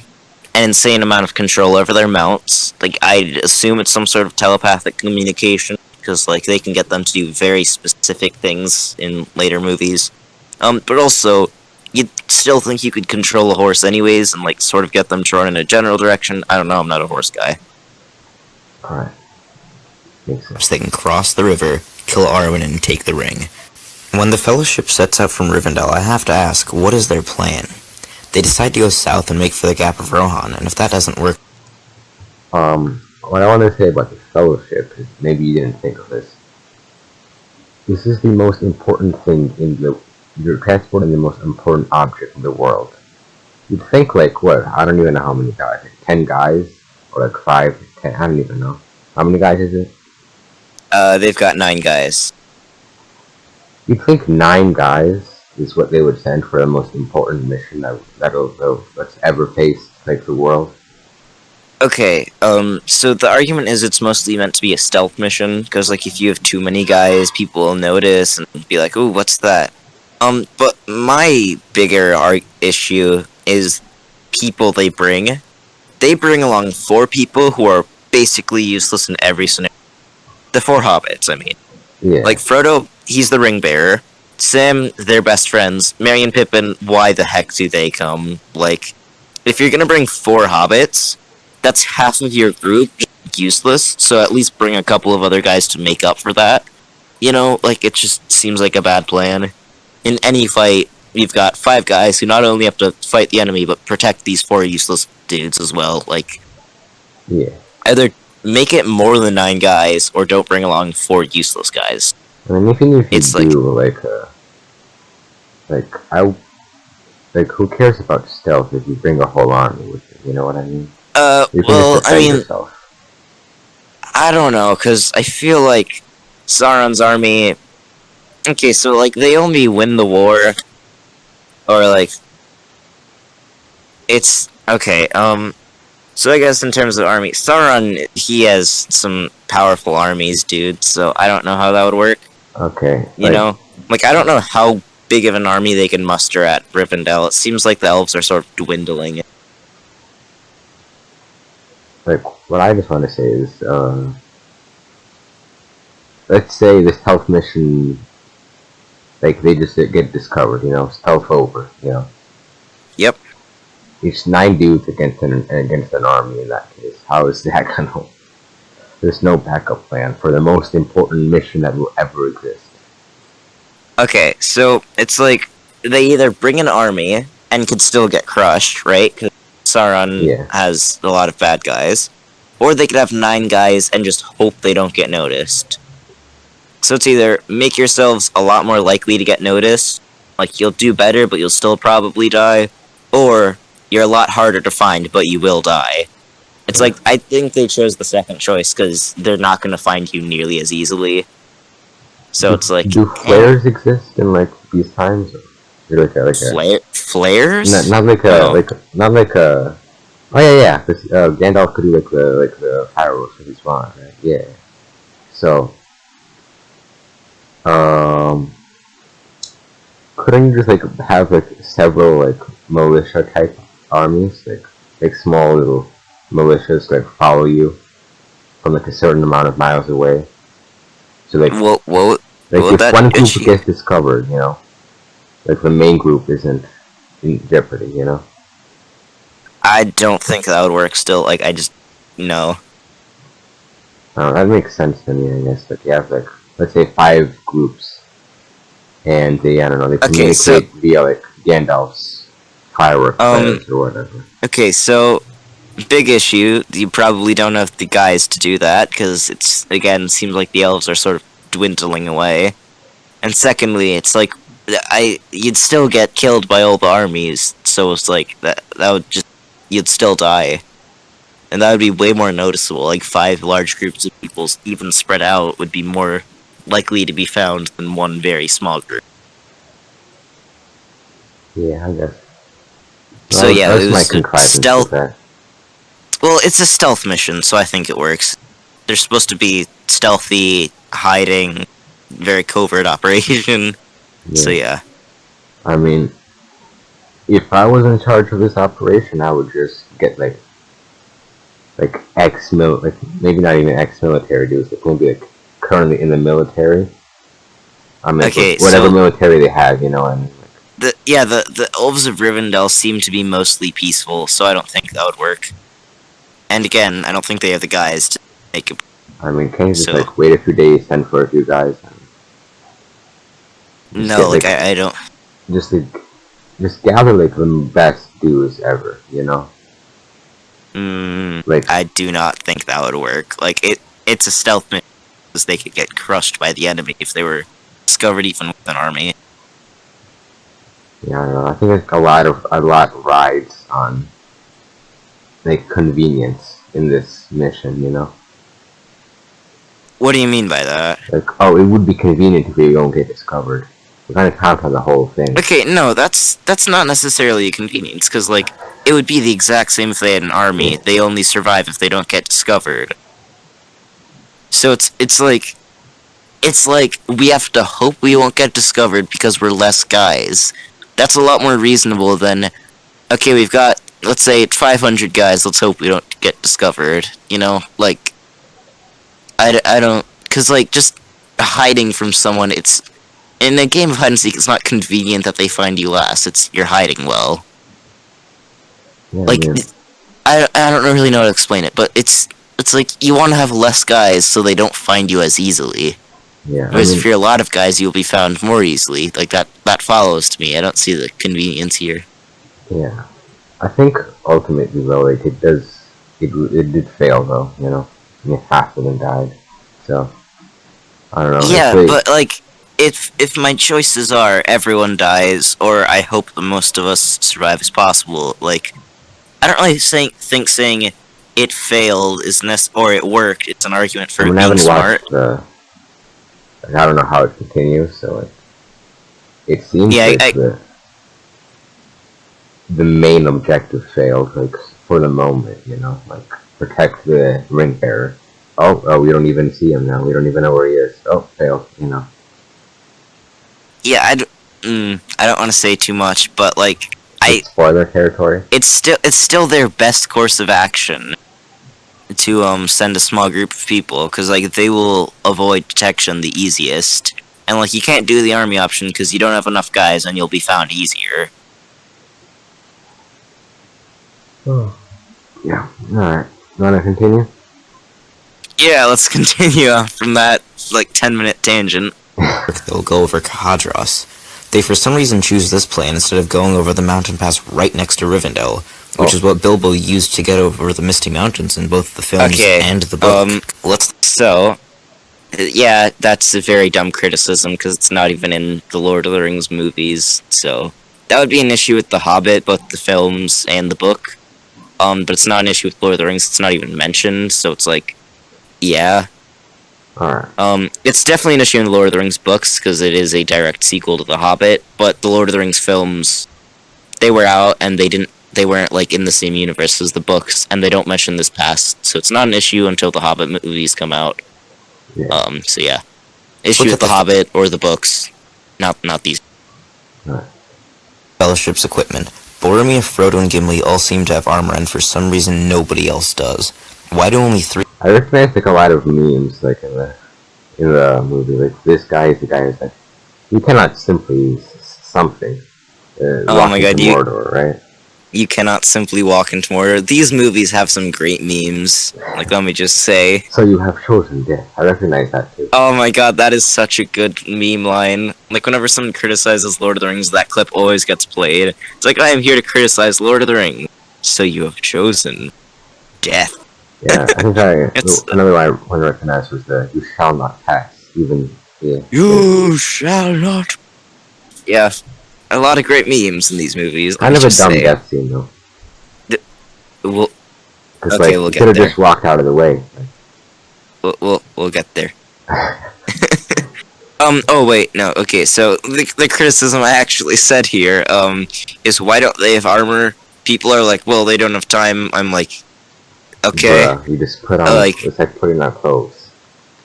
an insane amount of control over their mounts. Like, I'd assume it's some sort of telepathic communication, because, like, they can get them to do very specific things in later movies. But also, you'd still think you could control a horse anyways, and, like, sort of get them to run in a general direction. I don't know, I'm not a horse guy. Alright. Makes sense. So they can cross the river, kill Arwen, and take the ring. When the Fellowship sets out from Rivendell, I have to ask, what is their plan? They decide to go south and make for the Gap of Rohan, and if that doesn't work... What I want to say about the Fellowship is, maybe you didn't think of this. This is the most important thing in you're transporting the most important object in the world. You'd think, like, what, I don't even know how many guys, like 10 guys? Or like 5, 10, I don't even know. How many guys is it? They've got 9 guys. You'd think 9 guys is what they would send for the most important mission that's ever faced, like, the world. Okay, so the argument is it's mostly meant to be a stealth mission, because, like, if you have too many guys, people will notice and be like, ooh, what's that? But my bigger issue is people they bring. They bring along 4 people who are basically useless in every scenario. The 4 hobbits, I mean. Yeah. Like, Frodo, he's the ring bearer. Sam, they're best friends. Merry and Pippin, why the heck do they come? Like, if you're gonna bring 4 hobbits, that's half of your group useless, so at least bring a couple of other guys to make up for that. You know, like, it just seems like a bad plan. In any fight, you've got 5 guys who not only have to fight the enemy, but protect these 4 useless dudes as well. Like, yeah. either make it more than 9 guys, or don't bring along 4 useless guys. I mean, even if you It's do, who cares about stealth if you bring a whole army with you? You know what I mean? You can well, just I defend mean, yourself. I don't know, because I feel like Sauron's army... Okay, so, like, they only win the war, or, like... It's... Okay, so I guess in terms of army, Sauron, he has some powerful armies, dude, so I don't know how that would work. Okay. You know? Like, I don't know how big of an army they can muster at Rivendell. It seems like the elves are sort of dwindling. like what I just want to say is, let's say this health mission, like they just get discovered, stealth over, Yep. It's 9 dudes against an army in that case. How is that gonna? There's no backup plan for the most important mission that will ever exist. Okay, so it's like they either bring an army and could still get crushed, right? Because Sauron Yeah. has a lot of bad guys, or they could have 9 guys and just hope they don't get noticed. So it's either make yourselves a lot more likely to get noticed, like you'll do better, but you'll still probably die, or you're a lot harder to find, but you will die. It's like, I think they chose the second choice because they're not going to find you nearly as easily. So it's like, do flares exist in like these times? Or like flares? not like not like a. Oh yeah. Because Gandalf could do like the fireworks with his spawn, right? Yeah. So, couldn't you just like have like several like militia type armies, like small little militias like follow you from like a certain amount of miles away? So like, What if that one group achieve? gets discovered, like the main group isn't in jeopardy, I don't think that would work still. Like, I just, no. That makes sense to me. I guess like you have like let's say 5 groups, and they I don't know they Okay, communicate via like Gandalf's firework flares or whatever. Okay, so big issue. You probably don't have the guys to do that because it's again seems like the elves are sort of dwindling away. And secondly, it's like you'd still get killed by all the armies, so it's like that would just you'd still die. And that would be way more noticeable. Like 5 large groups of people even spread out would be more likely to be found than one very small group. Yeah, I guess. So yeah, that's it my was contrivance stealth. with that. Well, it's a stealth mission, so I think it works. They're supposed to be stealthy, hiding, very covert operation. Yeah. So yeah. I mean, if I was in charge of this operation, I would just get like like maybe not even ex-military dudes, like maybe like currently in the military. I mean, Okay, whatever so military they have, I mean. the elves of Rivendell seem to be mostly peaceful, so I don't think that would work. And again, I don't think they have the guys to make it. I mean, can't you just like wait a few days, send for a few guys? No, like I don't. Just gather like the best dudes ever, Like I do not think that would work. Like it's a stealth mission because they could get crushed by the enemy if they were discovered even with an army. Yeah, I don't know. I think like a lot rides on like convenience in this mission, What do you mean by that? Like, oh, it would be convenient if you don't get discovered. You kind of count on the whole thing. Okay, no, that's not necessarily a convenience, because, like, it would be the exact same if they had an army. They only survive if they don't get discovered. So it's like we have to hope we won't get discovered because we're less guys. That's a lot more reasonable than, okay, we've got, let's say, 500 guys, let's hope we don't get discovered, Like, I don't, because, like, just hiding from someone, it's, in a game of hide and seek, it's not convenient that they find you last. You're hiding well. Yeah, Like, I don't really know how to explain it, but it's like you want to have less guys so they don't find you as easily. Yeah. Whereas if you're a lot of guys, you'll be found more easily. Like that follows to me. I don't see the convenience here. Yeah, I think ultimately though, like it did fail though. I mean, half of them died. So I don't know. Yeah, but like. If my choices are everyone dies, or I hope the most of us survive as possible, like, I don't really think saying it failed or it worked, it's an argument for being smart. I don't know how it continues, so it seems like the main objective failed, like, for the moment, like, protect the ring bearer. Oh, we don't even see him now, we don't even know where he is. Oh, failed, Yeah, I don't want to say too much, but like spoiler territory. It's still their best course of action. send a small group of people, because like they will avoid detection the easiest, and like you can't do the army option because you don't have enough guys, and you'll be found easier. Oh. Yeah. All right. You want to continue? Yeah, let's continue on from that like 10-minute tangent. They'll go over Kahadras. They for some reason choose this plan instead of going over the mountain pass right next to Rivendell, which is what Bilbo used to get over the Misty Mountains in both the films and the book. Yeah, that's a very dumb criticism because it's not even in the Lord of the Rings movies. So that would be an issue with The Hobbit, both the films and the book. But it's not an issue with Lord of the Rings. It's not even mentioned. So it's like, yeah. Alright. It's definitely an issue in the Lord of the Rings books because it is a direct sequel to The Hobbit. But the Lord of the Rings films, they were out and they weren't like in the same universe as the books, and they don't mention this past. So it's not an issue until the Hobbit movies come out. Yeah. So yeah, issue with the Hobbit or the books, not these. Alright. Fellowship's equipment. Boromir, Frodo, and Gimli all seem to have armor, and for some reason nobody else does. Why do only 3? I recognize like a lot of memes like in the movie. Like this guy is the guy who's like, you cannot simply use something. Oh my god, Mordor, right? You cannot simply walk into Mordor. These movies have some great memes. Like, let me just say. So you have chosen death. I recognize that too. Oh my god, that is such a good meme line. Like, whenever someone criticizes Lord of the Rings, that clip always gets played. It's like, I am here to criticize Lord of the Rings. So you have chosen death. Yeah, I think another line I recognize was the "You shall not pass." Even you shall not. Yeah, a lot of great memes in these movies. Kind of a dumb death scene though. We'll we'll get there. Could have just walked out of the way. We'll get there. Oh wait, no. Okay, so the criticism I actually said here is why don't they have armor? People are like, well, they don't have time. I'm like, okay. Bruh, you just put on it's like putting on clothes.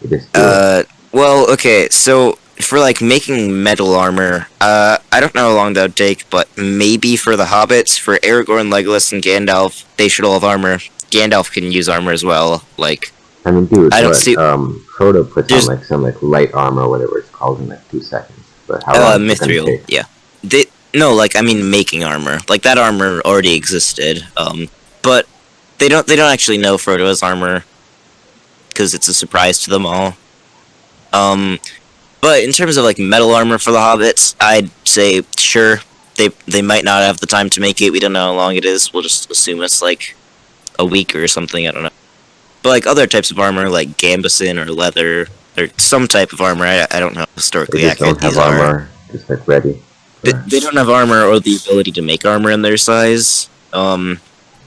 You just do it. Well, okay, so for like making metal armor, I don't know how long that would take, but maybe for the hobbits, for Aragorn, Legolas, and Gandalf, they should all have armor. Gandalf can use armor as well. Like, I mean, dude, Frodo puts on like some like light armor, or whatever it's called, in like 2 seconds. But how long? Mithril, yeah. I mean making armor. Like that armor already existed. But they don't actually know Frodo has armor because it's a surprise to them all. But in terms of like metal armor for the hobbits, I'd say sure they might not have the time to make it. We don't know how long it is. We'll just assume it's like a week or something. I don't know. But like other types of armor, like gambeson or leather or some type of armor, I don't know historically accurate these are. Armor, just like ready. They don't have armor or the ability to make armor in their size.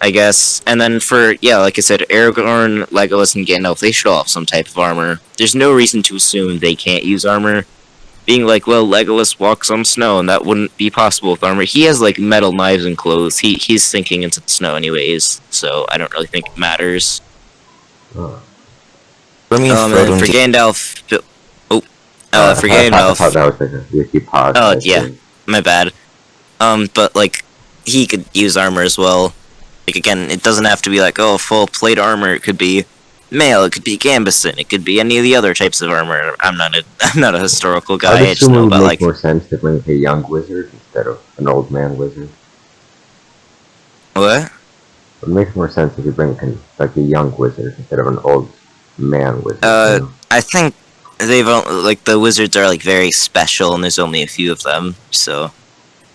I guess. And then for, like I said, Aragorn, Legolas, and Gandalf, they should all have some type of armor. There's no reason to assume they can't use armor. Being like, well, Legolas walks on snow, and that wouldn't be possible with armor. He has, like, metal knives and clothes. He's sinking into the snow anyways, so I don't really think it matters. Oh. For Gandalf... for Gandalf... I thought that was you paused. Oh, yeah. My bad. But, like, he could use armor as well. Like, again, it doesn't have to be like, oh, full plate armor. It could be mail. It could be gambeson. It could be any of the other types of armor. I'm not a historical guy. I just know about, like, more sense to bring a young wizard instead of an old man wizard. What? It makes more sense if you bring like a young wizard instead of an old man wizard. I think the wizards are like very special, and there's only a few of them. So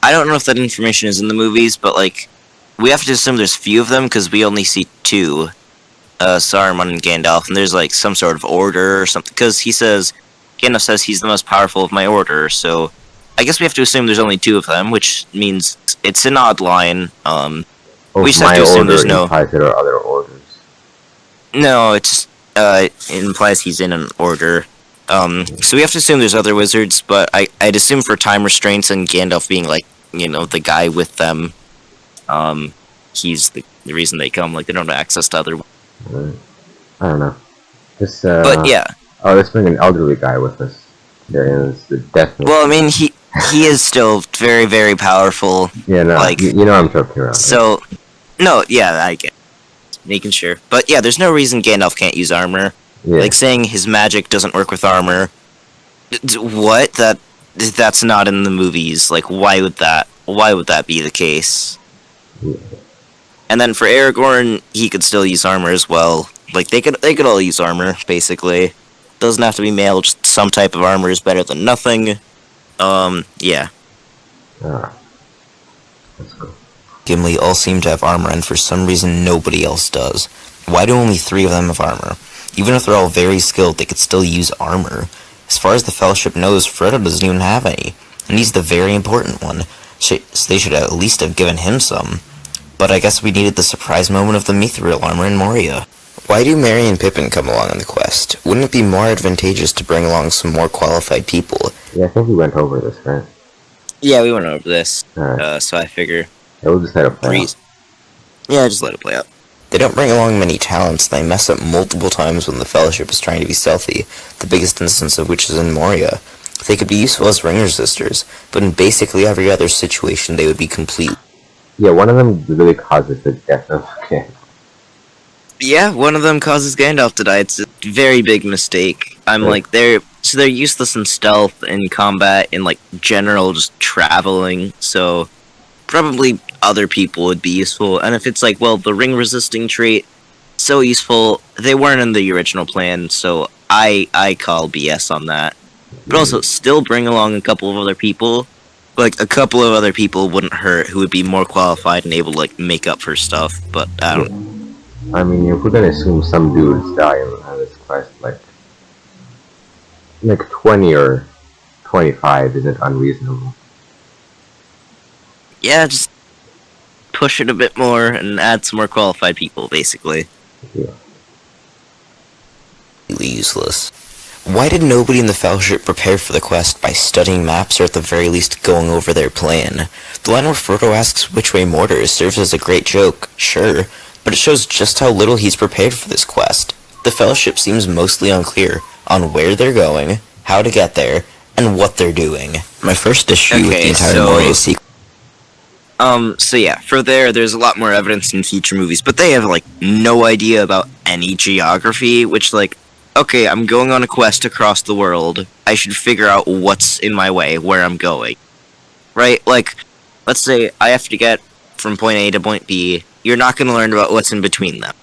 I don't know if that information is in the movies, but like. We have to assume there's few of them because we only see 2, Saruman and Gandalf, and there's like some sort of order or something. Because Gandalf says he's the most powerful of my order, so I guess we have to assume there's only 2 of them, which means it's an odd line. We just have to assume there's no. Implies there are other orders. No, it implies he's in an order. So we have to assume there's other wizards, but I'd assume for time restraints and Gandalf being like the guy with them. He's the reason they come. Like, they don't have access to other. I don't know. Just, but yeah. Oh, let's bring an elderly guy with us. There is the death. Well, I mean, he is still very, very powerful. Yeah, no, like you know I'm joking around. So, right? No, yeah, I get. making sure. But yeah, there's no reason Gandalf can't use armor. Yeah. Like saying his magic doesn't work with armor. What? That's not in the movies. Like, why would that? Why would that be the case? Yeah. And then for Aragorn, he could still use armor as well. Like they could all use armor basically. Doesn't have to be male. Just some type of armor is better than nothing. Yeah. Ah, that's cool. Gimli all seem to have armor, and for some reason nobody else does. Why do only 3 of them have armor? Even if they're all very skilled, they could still use armor. As far as the Fellowship knows, Frodo doesn't even have any, and he's the very important one, so they should at least have given him some. But I guess we needed the surprise moment of the Mithril armor in Moria. Why do Merry and Pippin come along on the quest? Wouldn't it be more advantageous to bring along some more qualified people? Yeah, I think we went over this, right? Yeah, we went over this. Alright. So I figure Yeah, we'll just let it play out. Yeah, just let it play out. They don't bring along many talents, and they mess up multiple times when the Fellowship is trying to be stealthy, the biggest instance of which is in Moria. They could be useful as ring resistors, but in basically every other situation they would be complete. Yeah, one of them really causes the death of Gandalf. Yeah, one of them causes Gandalf to die. It's a very big mistake. I'm Right. like they're useless in stealth, in combat, in like general just traveling. So probably other people would be useful. And if it's like, well, the ring resisting trait so useful, they weren't in the original plan. So I call BS on that. But also still bring along a couple of other people. Like a couple of other people wouldn't hurt, who would be more qualified and able to like make up for stuff. But I don't. I mean, if we're gonna assume some dudes die on this quest, like 20 or 25 isn't unreasonable. Yeah, just push it a bit more and add some more qualified people, basically. Yeah. Useless. Why did nobody in the Fellowship prepare for the quest by studying maps or at the very least going over their plan? The line where Frodo asks which way Mordor is serves as a great joke, sure, but it shows just how little he's prepared for this quest. The Fellowship seems mostly unclear on where they're going, how to get there, and what they're doing. My first issue with Okay, the entire so- Moria sequence. So yeah, for there's a lot more evidence in future movies, but they have, like, no idea about any geography, which, like, okay, I'm going on a quest across the world. I should figure out what's in my way, where I'm going. Right? Like, let's say I have to get from point A to point B. You're not going to learn about what's in between them.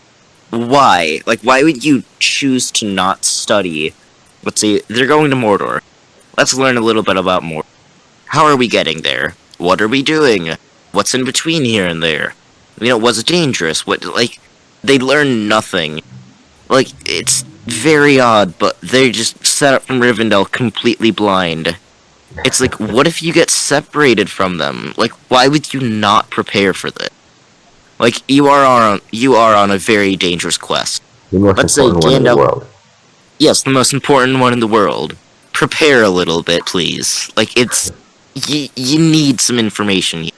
Why? Like, why would you choose to not study? Let's say they're going to Mordor. Let's learn a little bit about Mordor. How are we getting there? What are we doing? What's in between here and there? You know, what's dangerous? What, like, they learn nothing. Like, it's very odd, but they just set up from Rivendell completely blind. It's like, what if you get separated from them? Like, why would you not prepare for this? Like, you are on a very dangerous quest. The most Let's say important one in the Gandalf- world. Yes, the most important one in the world. Prepare a little bit, please. Like, it's... You need some information here.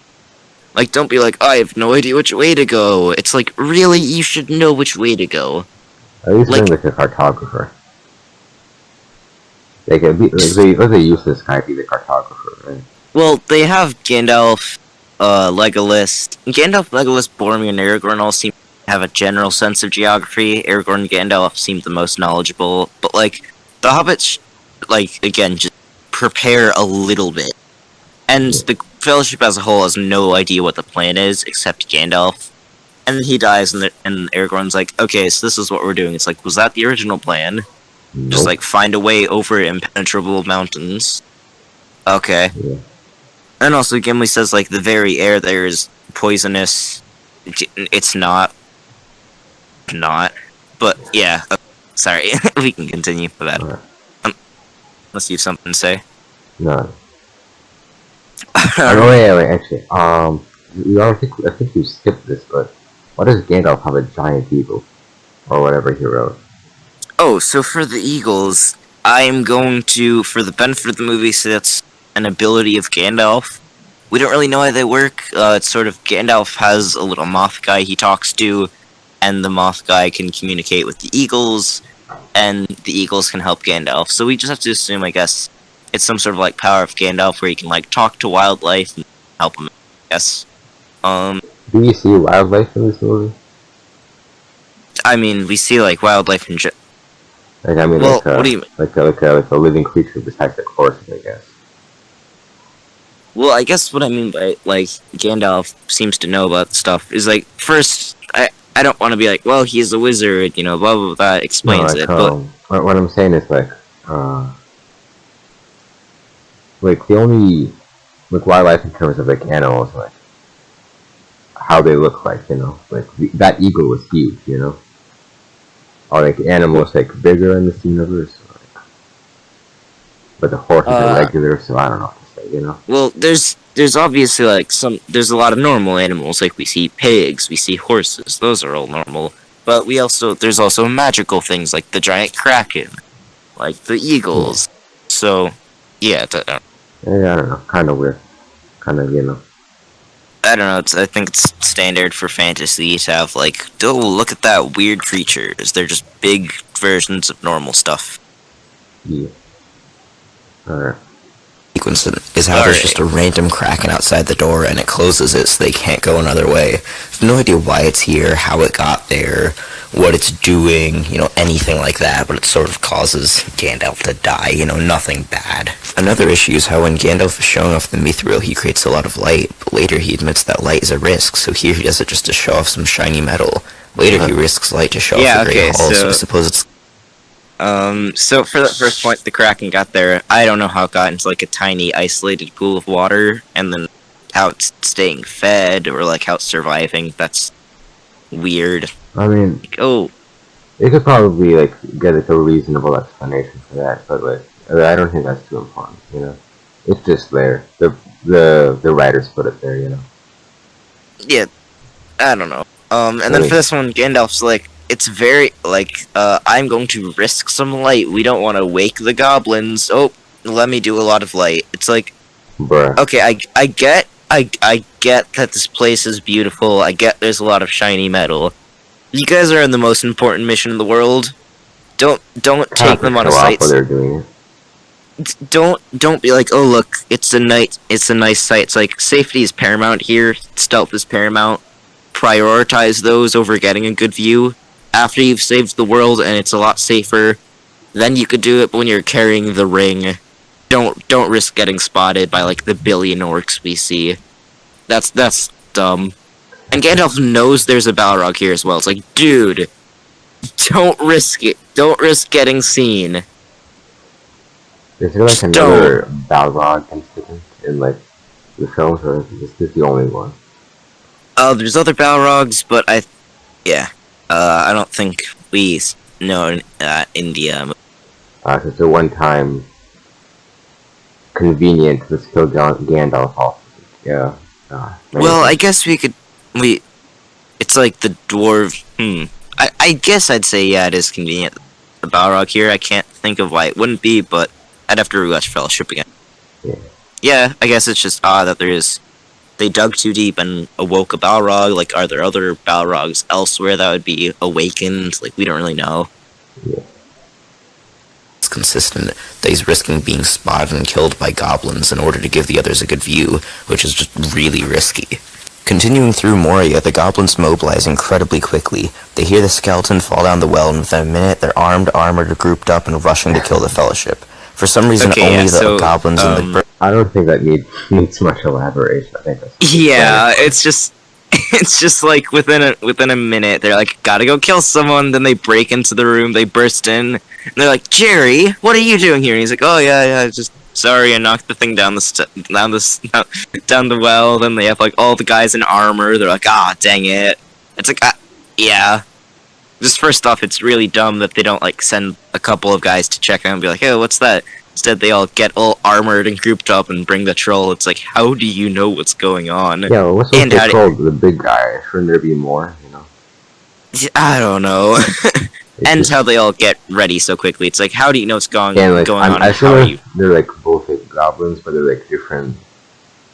Like, don't be like, I have no idea which way to go. It's like, really? You should know which way to go. At least Like- bring like a cartographer. Like, let the useless guy be the cartographer, right? Well, they have Gandalf, Legolas. Gandalf, Legolas, Boromir, and Aragorn all seem to have a general sense of geography. Aragorn and Gandalf seem the most knowledgeable. But, like, the hobbits, like, again, just prepare a little bit. And the Fellowship as a whole has no idea what the plan is, except Gandalf. And then he dies, and Aragorn's like, okay, so this is what we're doing. It's like, was that the original plan? Just, Nope. like, find a way over impenetrable mountains. Okay. Yeah. And also, Gimli says, like, the very air there is poisonous. It's not. Not. But, yeah. Sorry. We can continue with that. Alright. Unless you have something to say. No. Oh, wait, actually, I think you skipped this, but why does Gandalf have a giant eagle? Or whatever he wrote. Oh, so for the Eagles, I'm going to, for the benefit of the movie, say that's an ability of Gandalf. We don't really know how they work. It's sort of, Gandalf has a little moth guy he talks to, and the moth guy can communicate with the Eagles, and the Eagles can help Gandalf. So we just have to assume, I guess, it's some sort of, like, power of Gandalf where he can, like, talk to wildlife and help them, I guess. Do you see wildlife in this movie? I mean, we see like wildlife in. Like I mean, Well, what do you? like a living creature besides the horses, I guess. Well, I guess what I mean by like Gandalf seems to know about stuff is like first I don't want to be like, well, he's a wizard, you know, blah blah blah. That No, explains it, but what I'm saying is uh, like the only like wildlife in terms of like animals, like how they look like, you know, like that eagle was huge, you know, or like animals like bigger in this universe, like, but the horses are uh, regular, so I don't know what to say, you know. well, there's obviously like there's a lot of normal animals like we see pigs, we see horses, those are all normal. But there's also magical things like the giant kraken, like the Yeah, eagles. So yeah, yeah, I don't know, kind of weird, kind of, you know. I don't know. I think it's standard for fantasy to have like, oh, look at that weird creatures. They're just big versions of normal stuff. Yeah. Alright. Sequence is how there's just Alright. a random kraken outside the door and it closes it so they can't go another way. I have no idea why it's here, how it got there, what it's doing, you know, anything like that, but it sort of causes Gandalf to die, you know, nothing bad. Another issue is how when Gandalf is showing off the mithril, he creates a lot of light, but later he admits that light is a risk, so here he does it just to show off some shiny metal. Later he risks light to show Yeah, off the okay, Great Hall, so I so suppose it's so for that first point, the Kraken got there. I don't know how it got into like a tiny isolated pool of water, and then how it's staying fed or like how it's surviving. That's weird. I mean, Like, oh, they could probably like get like a reasonable explanation for that, but like I don't think that's too important, you know. It's just there. The writers put it there, you know. yeah, I don't know. And I then mean, for this one, Gandalf's like, it's very like, I'm going to risk some light. We don't want to wake the goblins. Oh, let me do a lot of light. It's like, bruh. okay, I get that this place is beautiful. I get there's a lot of shiny metal. You guys are in the most important mission in the world. Don't Have take to them on show a off sight. while they're doing it. Don't be like, oh look, it's a nice sight. It's like safety is paramount here. Stealth is paramount. Prioritize those over getting a good view. After you've saved the world and it's a lot safer, then you could do it. But when you're carrying the ring, don't risk getting spotted by like the billion orcs we see. That's dumb. And Gandalf knows there's a Balrog here as well. It's like, dude, don't risk it. Don't risk getting seen. Is there like Just don't. another Balrog incident in like the films, or is this the only one? There's other Balrogs, but yeah. I don't think we know in India. So it's a one-time convenient to kill Gandalf off. Yeah. Well, I guess it's like the dwarf. I guess I'd say yeah, it is convenient. The Balrog here, I can't think of why it wouldn't be, but I'd have to rewatch Fellowship again. Yeah. Yeah, I guess it's just odd that they dug too deep and awoke a Balrog. Like, are there other Balrogs elsewhere that would be awakened? Like, we don't really know. Yeah. it's consistent that he's risking being spotted and killed by goblins in order to give the others a good view, which is just really risky. Continuing through Moria, the goblins mobilize incredibly quickly. They hear the skeleton fall down the well, and within a minute, they're armored, grouped up, and rushing to kill the Fellowship. For some reason, Okay, only yeah, the so, goblins and the I don't think that needs much elaboration. I think that's Yeah, it's just it's just like within a minute they're like gotta go kill someone. Then they break into the room, they burst in, and they're like, Jerry, what are you doing here? And he's like, oh yeah, just sorry, I knocked the thing down down the well. Then they have like all the guys in armor. They're like, ah, dang it. It's like, yeah. Just first off, it's really dumb that they don't like send a couple of guys to check out and be like, hey, what's that? Instead, they all get all armored and grouped up and bring the troll. It's like, how do you know what's going on? yeah. Well, what's And they called the big guy? Shouldn't there be more? You know. I don't know. It's And just, how they all get ready so quickly. It's like, how do you know what's going and like on? I And feel how are like you? they're like both like goblins, but they're like different.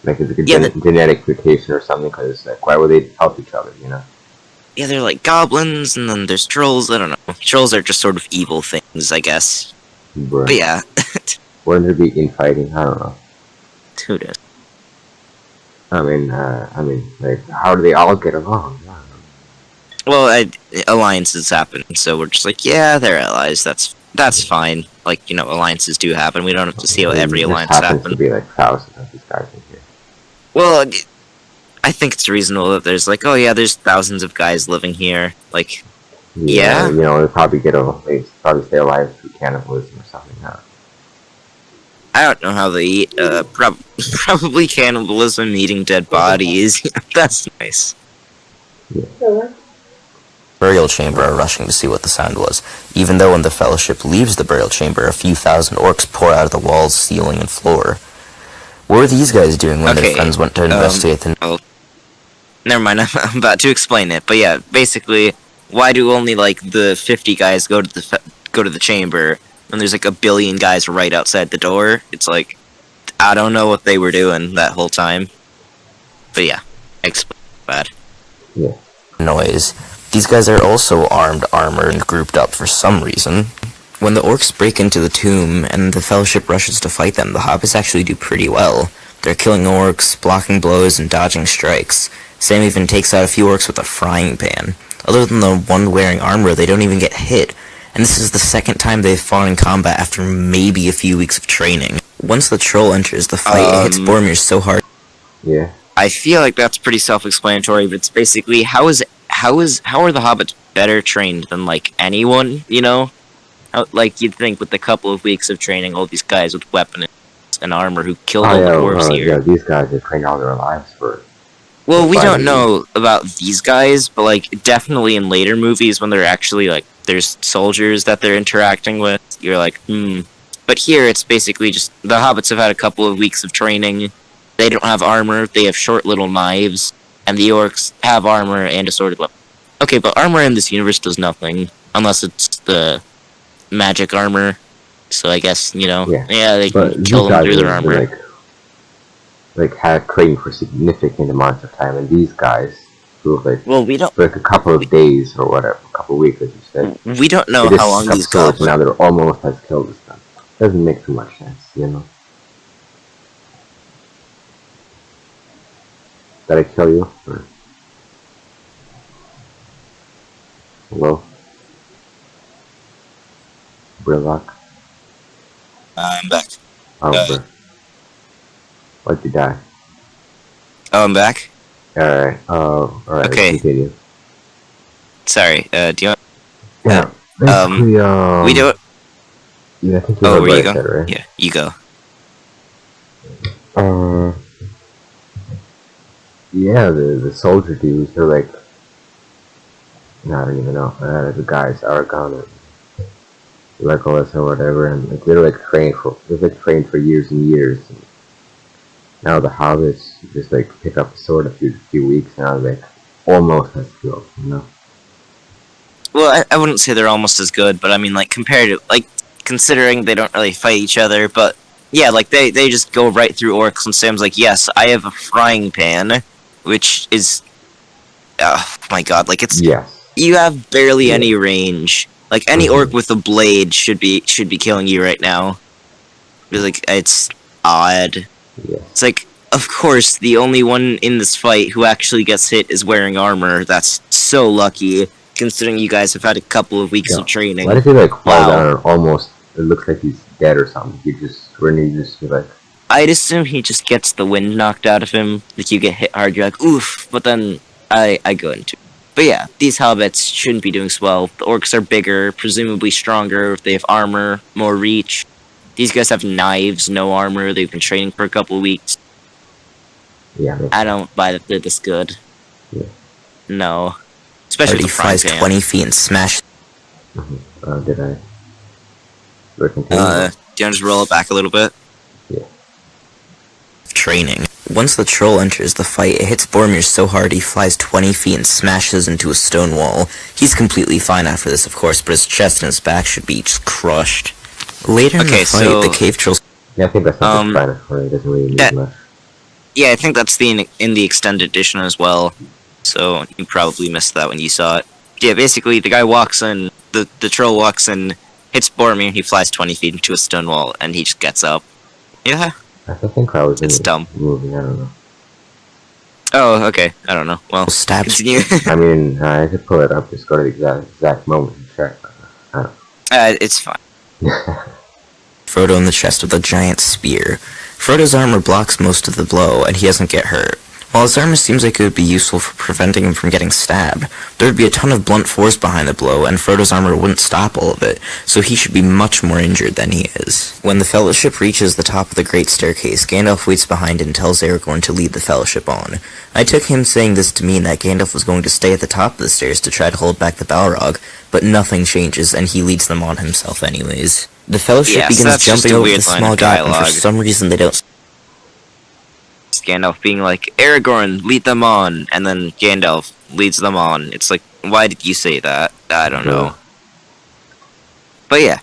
Like it's like a Yeah, genetic mutation or something. Because like, why would they help each other? You know. Yeah, they're like goblins, and then there's trolls. I don't know. Trolls are just sort of evil things, I guess. Bruh. But yeah, Wouldn't there be infighting? I don't know. who does? I mean, like, how do they all get along? I don't know. alliances happen, so we're just like, yeah, they're allies. That's fine. Like, alliances do happen. We don't have to see how every There just alliance happens to happen. be like thousands of these guys in here. Well, I think it's reasonable that there's like, oh yeah, there's thousands of guys living here. Like, yeah. They probably they probably stay alive through cannibalism or something. Huh? I don't know how they eat. Probably cannibalism, eating dead bodies. That's nice. Yeah. Burial chamber are rushing to see what the sound was, even though when the Fellowship leaves the burial chamber, a few thousand orcs pour out of the walls, ceiling, and floor. What were these guys doing when their friends went to investigate the... Oh, never mind, I'm about to explain it. But yeah, basically, why do only like the 50 guys go to the chamber when there's like a billion guys right outside the door? It's like, I don't know what they were doing that whole time. But yeah, explain that. Yeah. Noise. These guys are also armored, and grouped up for some reason. When the orcs break into the tomb and the Fellowship rushes to fight them, the hobbits actually do pretty well. They're killing orcs, blocking blows, and dodging strikes. Sam even takes out a few orcs with a frying pan. Other than the one wearing armor, they don't even get hit. And this is the second time they've fought in combat after maybe a few weeks of training. Once the troll enters the fight, it hits Boromir so hard. Yeah. I feel like that's pretty self-explanatory, but it's basically how are the hobbits better trained than like anyone, like you'd think with a couple of weeks of training, all these guys with weapons and armor who killed all the dwarves here. Yeah, these guys have trained all their lives for... Well, we don't know about these guys, but like definitely in later movies when they're actually like there's soldiers that they're interacting with, you're like, But here it's basically just the hobbits have had a couple of weeks of training. They don't have armor, they have short little knives, and the orcs have armor and a sword weapon. Okay, but armor in this universe does nothing, unless it's the magic armor. So I guess, they can kill them through their armor. Like had trained for significant amounts of time, and these guys who have we don't for like a couple of days or whatever, a couple of weeks, as you said. We don't know how long these guys. Now they're almost as killed as them. Doesn't make too much sense, Did I kill you? Or... Hello? Brillock? I'm back. Oh, why'd you die? Oh, I'm back? Alright, alright, okay. Continue. Sorry, do you want... Yeah, basically, we do it... Yeah, I think you know where you go? Said, right? Yeah, you go. Yeah, the soldier dudes, they're like... I don't even know. The guys, Aragorn and Legolas or whatever, and like, they're trained for years and years. And now the hobbits just pick up the sword a few weeks, now they're almost as skilled, Well, I wouldn't say they're almost as good, but I mean, compared to, considering they don't really fight each other, but yeah, they just go right through orcs, and Sam's like, yes, I have a frying pan, which is, oh my god, it's, yes. You have barely any range. Any orc with a blade should be killing you right now. It's odd. Yeah. It's of course, the only one in this fight who actually gets hit is wearing armor. That's so lucky, considering you guys have had a couple of weeks of training. Why does he fall down and almost, it looks like he's dead or something? You just I'd assume he just gets the wind knocked out of him. You get hit hard, you're like, oof, but then I go into it. But yeah, these hobbits shouldn't be doing so well. The orcs are bigger, presumably stronger. They have armor, more reach. These guys have knives, no armor. They've been training for a couple of weeks. Yeah. I don't buy that they're this good. Yeah. No. Especially if he flies 20 feet and smash. Did I? Do you want to just roll it back a little bit? Yeah. Training. Once the troll enters the fight, it hits Boromir so hard he flies 20 feet and smashes into a stone wall. He's completely fine after this, of course, but his chest and his back should be just crushed. Later in the fight, the cave trolls... Yeah, I think that's not explanatory. It doesn't really need much. Yeah, I think that's in the extended edition as well. So you probably missed that when you saw it. Yeah, basically, the guy walks in, the troll walks in, hits Boromir, and he flies 20 feet into a stone wall, and he just gets up. Yeah. I think I was in dumb. the movie, I don't know. Oh, okay. I don't know. Well, Stabs continue. I mean, I could pull it up. Just go to the exact moment and check. It's fine. Frodo in the chest with a giant spear. Frodo's armor blocks most of the blow, and he doesn't get hurt. While his armor seems like it would be useful for preventing him from getting stabbed, there would be a ton of blunt force behind the blow, and Frodo's armor wouldn't stop all of it, so he should be much more injured than he is. When the Fellowship reaches the top of the Great Staircase, Gandalf waits behind and tells Aragorn to lead the Fellowship on. I took him saying this to mean that Gandalf was going to stay at the top of the stairs to try to hold back the Balrog, but nothing changes, and he leads them on himself anyways. The Fellowship Yeah, so begins that's just jumping a over weird the line small of gap, and for dialogue. some reason they don't. Gandalf being like, Aragorn, lead them on, and then Gandalf leads them on. It's like, why did you say that? I don't know. But yeah.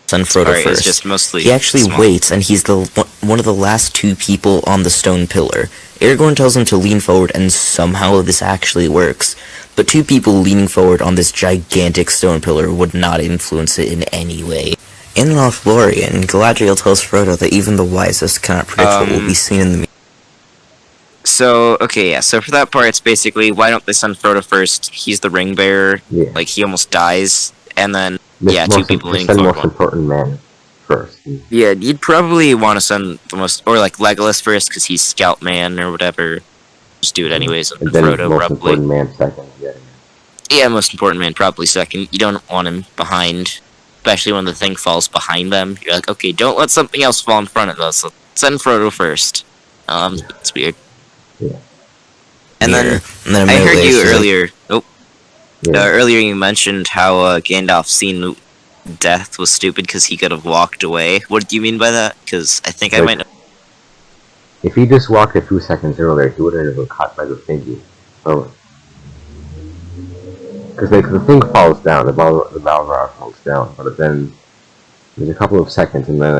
Send Frodo Sorry, first. it's just mostly He actually small. waits, and he's one of the last two people on the stone pillar. Aragorn tells him to lean forward, and somehow this actually works. But two people leaning forward on this gigantic stone pillar would not influence it in any way. In Lothlorien, Galadriel tells Frodo that even the wisest cannot predict what will be seen in the So, okay, yeah, so for that part, it's basically, why don't they send Frodo first? He's the ring bearer, Yeah. like, he almost dies, and then, This yeah, two people leaning send forward. most important man first. Yeah, you'd probably want to send the most, or like Legolas first, because he's Scout Man or whatever. Just do it anyways, and And then Frodo most probably. important man second. Yeah. Yeah, most important man probably second. You don't want him behind, especially when the thing falls behind them. You're like, okay, don't let something else fall in front of us. Let's send Frodo first. It's weird. Yeah. And mirror. then And then a I minute heard later, you she's like, earlier. Yeah. Earlier you mentioned how Gandalf seen death was stupid because he could have walked away. What do you mean by that? Because I think I Like- might know. If he just walked a few seconds earlier, he wouldn't have been caught by the thingy. Oh. Because like the thing falls down, the Balrog falls down, but then there's a couple of seconds, and then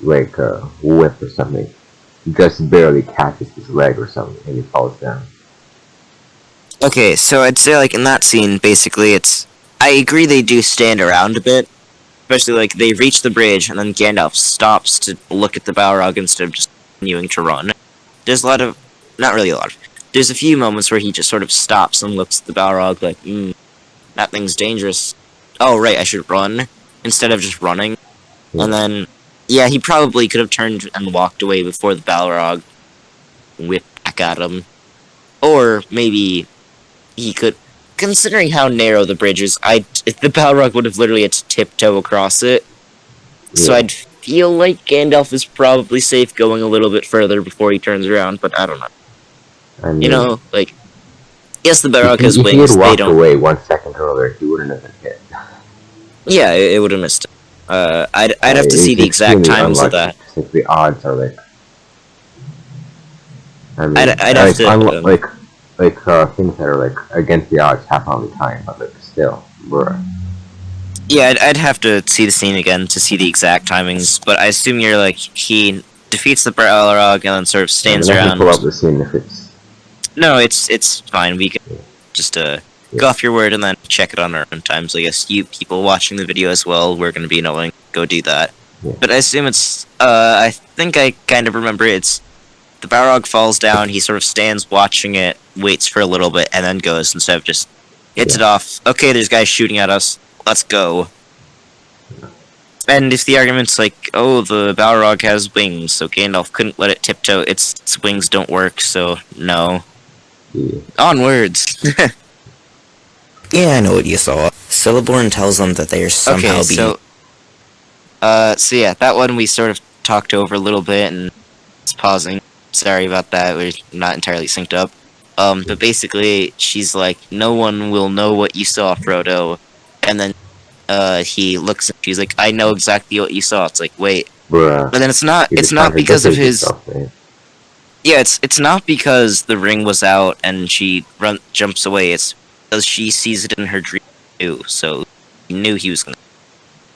like a whip or something. He just barely catches his leg or something, and he falls down. Okay, so I'd say like in that scene, basically it's. I agree they do stand around a bit, especially like they reach the bridge and then Gandalf stops to look at the Balrog instead of just continuing to run. There's a lot of, not really a lot of. There's a few moments where he just sort of stops and looks at the Balrog like, that thing's dangerous. Oh right, I should run instead of just running. And then, yeah, he probably could have turned and walked away before the Balrog whipped back at him, or maybe he could. Considering how narrow the bridge is, the Balrog would have literally had to tiptoe across it. So Yeah. I'd feel like Gandalf is probably safe going a little bit further before he turns around, but I don't know. I mean, You know, like, yes, the if Balrog has he wings, had they walked don't. away 1 second earlier, he wouldn't have been hit. Yeah, it would have missed it. I'd have to see It's the exact extremely timings of unlucky. that. It's like the odds are like. I mean, I'd have to, things that are like against the odds happen all the time, but like still, bruh. Yeah, I'd have to see the scene again to see the exact timings, but I assume you're like, he defeats the Balrog and then sort of stands I can around. pull up the scene if it's. No, it's fine. We can just go off your word and then check it on our own times. I guess you people watching the video as well, we're going to be knowing. Go do that. Yeah. But I assume it's. I think I kind of remember it's. The Balrog falls down. He sort of stands watching it, waits for a little bit, and then goes instead of just hits it off. Okay, there's guys shooting at us. Let's go. And if the argument's like, oh, the Balrog has wings, so Gandalf couldn't let it tiptoe, its wings don't work, so no. Yeah. Onwards! yeah, I know what you saw. Celeborn tells them that they are somehow Okay, being... so yeah, that one we sort of talked over a little bit, and it's pausing. Sorry about that, we're not entirely synced up. But basically, she's like, no one will know what you saw, Frodo. And then, he looks and she's like, I know exactly what you saw. It's like, wait. Bruh. But then it's not He just because of contradicted his... himself, man. Yeah, it's not because the ring was out and she jumps away. It's because she sees it in her dream too. So he knew he was gonna.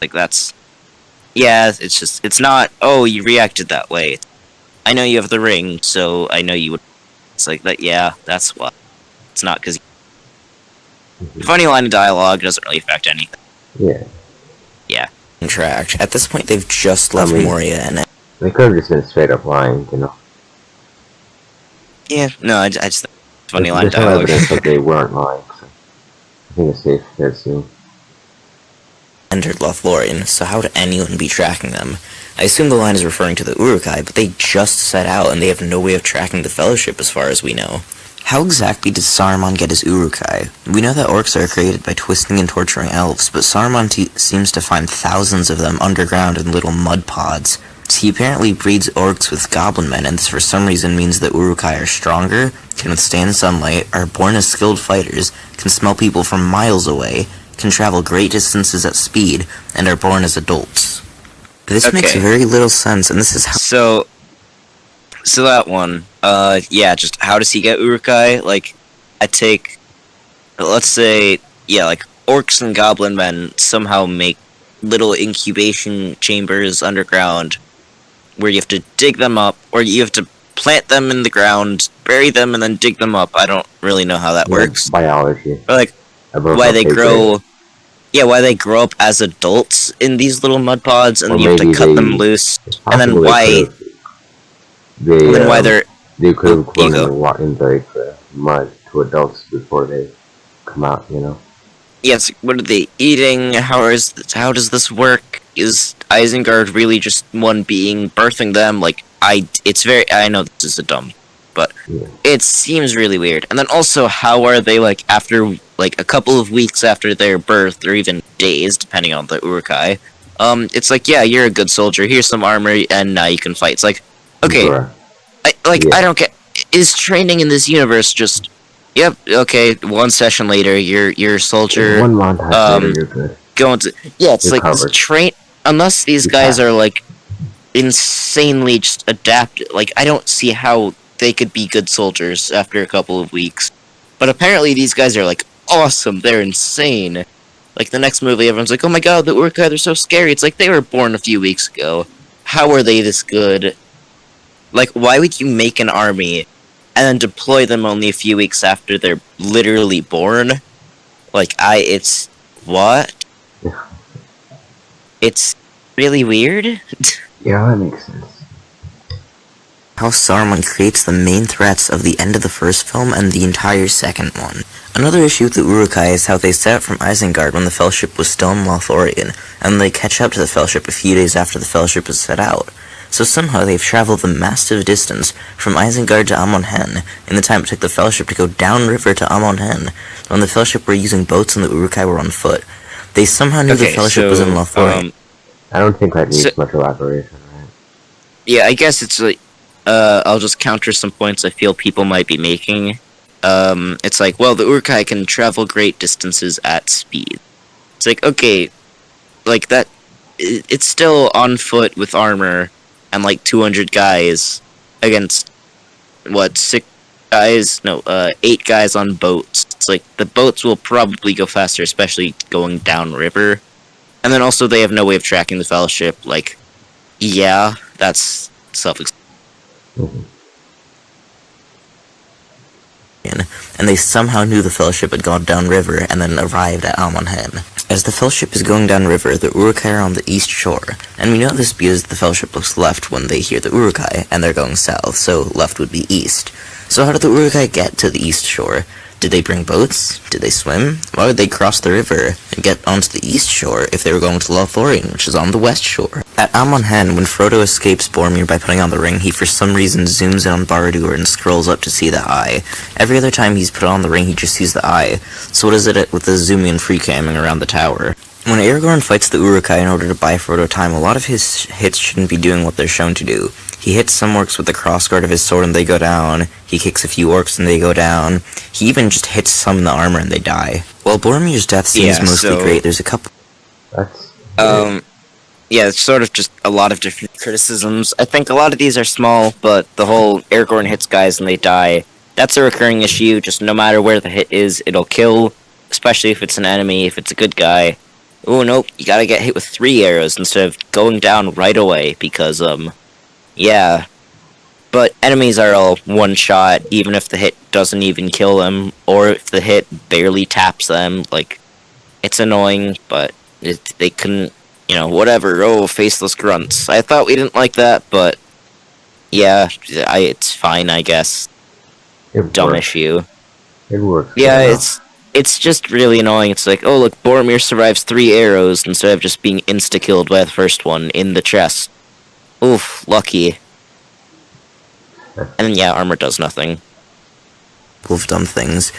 Like that's. Yeah, it's not. Oh, you reacted that way. I know you have the ring, so I know you would. It's like that. Yeah, that's why. It's not because. Funny line of dialogue doesn't really affect anything. Yeah. Yeah. Tracked. At this point, they've just left I mean- Moria, and They could have just been straight up lying, you know. Yeah, no, I just funny line There's no dialogue. evidence that they weren't lying, so I think it's safe to assume. Entered Lothlorien, so how would anyone be tracking them? I assume the line is referring to the Uruk-hai, but they just set out and they have no way of tracking the Fellowship as far as we know. How exactly did Saruman get his Uruk-hai? We know that orcs are created by twisting and torturing elves, but Saruman seems to find thousands of them underground in little mud pods. He apparently breeds orcs with goblin men, and this for some reason means that Uruk-hai are stronger, can withstand sunlight, are born as skilled fighters, can smell people from miles away, can travel great distances at speed, and are born as adults. This makes Okay. very little sense, and this is how... So that one, yeah, just how does he get Uruk-hai? Like, let's say, yeah, like, orcs and goblin men somehow make little incubation chambers underground where you have to dig them up, or you have to plant them in the ground, bury them, and then dig them up. I don't really know how that works. Biology. Or, like, why they grow... Yeah, why they grow up as adults in these little mud pods, and Or you have to maybe cut them loose, and then why... why they're... They could have grown Ego. in the mud to adults before they come out, you know? Yes, what are they eating? How does this work? Is Isengard really just one being birthing them? Like, I know this is a dumb, but Yeah. it seems really weird. And then also, how are they, like, after, like, a couple of weeks after their birth, or even days, depending on the Uruk-hai, it's like, yeah, you're a good soldier, here's some armor, and now you can fight. It's like, okay, Sure. I don't get, is training in this universe just, yep, okay, one session later, you're a soldier, One montage later, you're good. going to, yeah, it's You're like, this covered. unless these guys are, like, insanely just adapted, like, I don't see how they could be good soldiers after a couple of weeks. But apparently these guys are, like, awesome, they're insane. Like, the next movie, everyone's like, oh my god, the Uruk-hai, they're so scary. It's like, they were born a few weeks ago. How are they this good? Like, why would you make an army and then deploy them only a few weeks after they're literally born? Like, it's... what? It's really weird? Yeah, that makes sense. how Saruman creates the main threats of the end of the first film and the entire second one. Another issue with the Uruk-hai is how they set out from Isengard when the Fellowship was still in Lothlorien, and they catch up to the Fellowship a few days after the Fellowship is set out. So somehow they've traveled the massive distance from Isengard to Amon Hen in the time it took the Fellowship to go downriver to Amon Hen, when the Fellowship were using boats and the Uruk-hai were on foot. They somehow knew the Fellowship was in Lothlorien. I don't think that needs much elaboration, right? Yeah, I guess it's like, I'll just counter some points I feel people might be making. It's like, well, the Uruk-hai can travel great distances at speed. It's like, okay, like that, it's still on foot with armor and like 200 guys against, what, 8 guys on boats. It's like, the boats will probably go faster, especially going downriver. And then also they have no way of tracking the Fellowship, like, yeah, that's self-explanatory. And they somehow knew the Fellowship had gone downriver and then arrived at Amon Hen. As the Fellowship is going downriver, the Uruk-hai are on the east shore, and we know this because the Fellowship looks left when they hear the Uruk-hai, and they're going south, so left would be east. So how did the Uruk-hai get to the east shore? Did they bring boats? Did they swim? Why would they cross the river and get onto the east shore if they were going to Lothlorien, which is on the west shore? At Amon Hen, when Frodo escapes Boromir by putting on the ring, he for some reason zooms in on Barad-dûr and scrolls up to see the eye. Every other time he's put on the ring, he just sees the eye. So what is it with the zooming and free-camming around the tower? When Aragorn fights the Uruk-hai in order to buy Frodo time, a lot of his hits shouldn't be doing what they're shown to do. He hits some orcs with the crossguard of his sword and they go down. He kicks a few orcs and they go down. He even just hits some in the armor and they die. While Boromir's death seems mostly great, there's a couple... That's... Yeah, it's sort of just a lot of different criticisms. I think a lot of these are small, but the whole Aragorn hits guys and they die, that's a recurring issue. Just no matter where the hit is, it'll kill, especially if it's an enemy, if it's a good guy. Oh, nope, you gotta get hit with 3 arrows instead of going down right away, because, yeah. But enemies are all one shot, even if the hit doesn't even kill them, or if the hit barely taps them. Like, it's annoying, but they couldn't, you know, whatever. Oh, faceless grunts. I thought we didn't like that, but yeah, it's fine, I guess. It dumb works. issue. It works good Yeah, enough. it's just really annoying. It's like, oh look, Boromir survives 3 arrows instead of just being insta-killed by the first one in the chest. Oof, lucky. And then, yeah, armor does nothing. Of dumb things.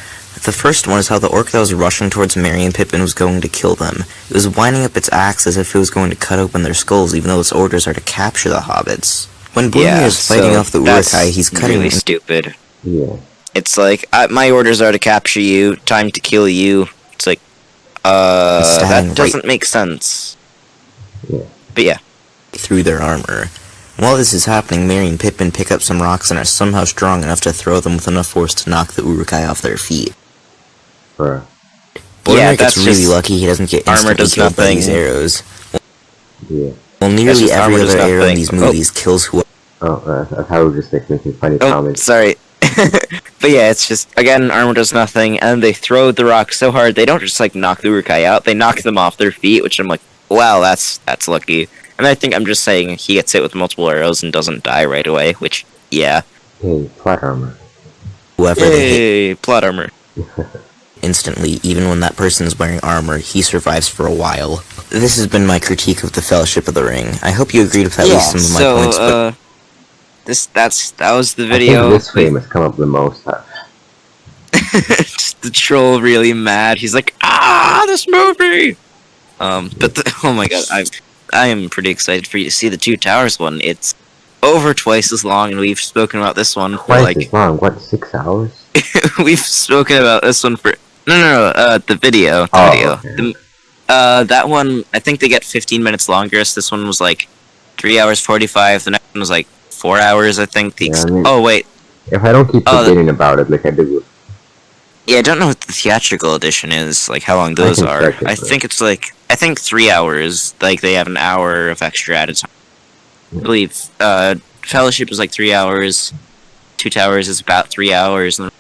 The first one is how the orc that was rushing towards Merry and Pippin was going to kill them. It was winding up its axe as if it was going to cut open their skulls, even though its orders are to capture the hobbits. When Boromir Yeah, is fighting so off the that's Uruk-hai, he's cutting really stupid. Yeah. It's like, my orders are to capture you, time to kill you. It's like, standing that doesn't make sense. Yeah. But yeah. through their armor. While this is happening, Merry and Pippin pick up some rocks and are somehow strong enough to throw them with enough force to knock the Uruk-hai off their feet. Bruh. Boromir Yeah, gets that's really just- lucky he doesn't get armor instantly does killed by nothing. these arrows. Yeah. Well, That's nearly just every armor does other arrow in nothing. these Oh. movies kills whoever. Oh, I thought we were just like making funny Oh, comments. sorry. But yeah, it's just, again, armor does nothing, and they throw the rock so hard, they don't just, like, knock the Uruk-hai out, they knock them off their feet, which I'm like, wow, that's lucky. And I think I'm just saying he gets hit with multiple arrows and doesn't die right away, which, yeah. Hey, plot armor. Whoever they hit Yay, plot armor. instantly, even when that person is wearing armor, he survives for a while. This has been my critique of the Fellowship of the Ring. I hope you agreed with at least some of my points, but that was the I video. think this frame has come up the most. Just the troll really mad. He's like, this movie! Oh my god, I am pretty excited for you to see the Two Towers one. It's over twice as long, and we've spoken about this one for Twice like... as long. What, 6 hours? we've spoken about this one for... No, the video. The Oh, video. okay. That one, I think they get 15 minutes longer, so this one was like 3 hours 45, the next one was like 4 hours, I think. Yeah, I mean- oh, wait. If I don't keep Oh, forgetting about it, like I did with... Yeah, I don't know what the theatrical edition is, like how long those can are. check it, I but- think it's like, 3 hours. Like, they have an hour of extra added time. I believe, Fellowship is like 3 hours. Two Towers is about 3 hours, and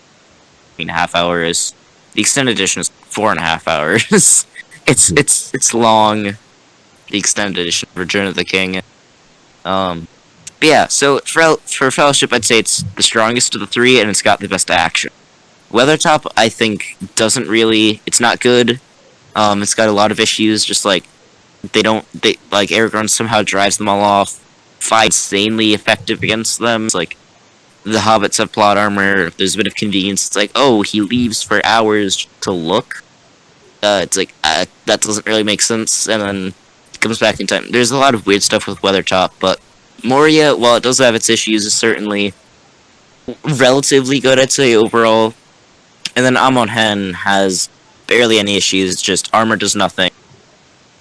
3.5 hours. The extended edition is 4.5 hours. It's long. The extended edition of Return of the King. But yeah, so for Fellowship, I'd say it's the strongest of the three, and it's got the best action. Weathertop, I think, doesn't really. It's not good. It's got a lot of issues. Just like Aragorn somehow drives them all off. Fights insanely effective against them. It's like the hobbits have plot armor. There's a bit of convenience. It's like, oh, he leaves for hours to look. It's like that doesn't really make sense, and then comes back in time. There's a lot of weird stuff with Weathertop, but Moria, while it does have its issues, is certainly relatively good, I'd say, overall. And then Amon Hen has barely any issues, just armor does nothing.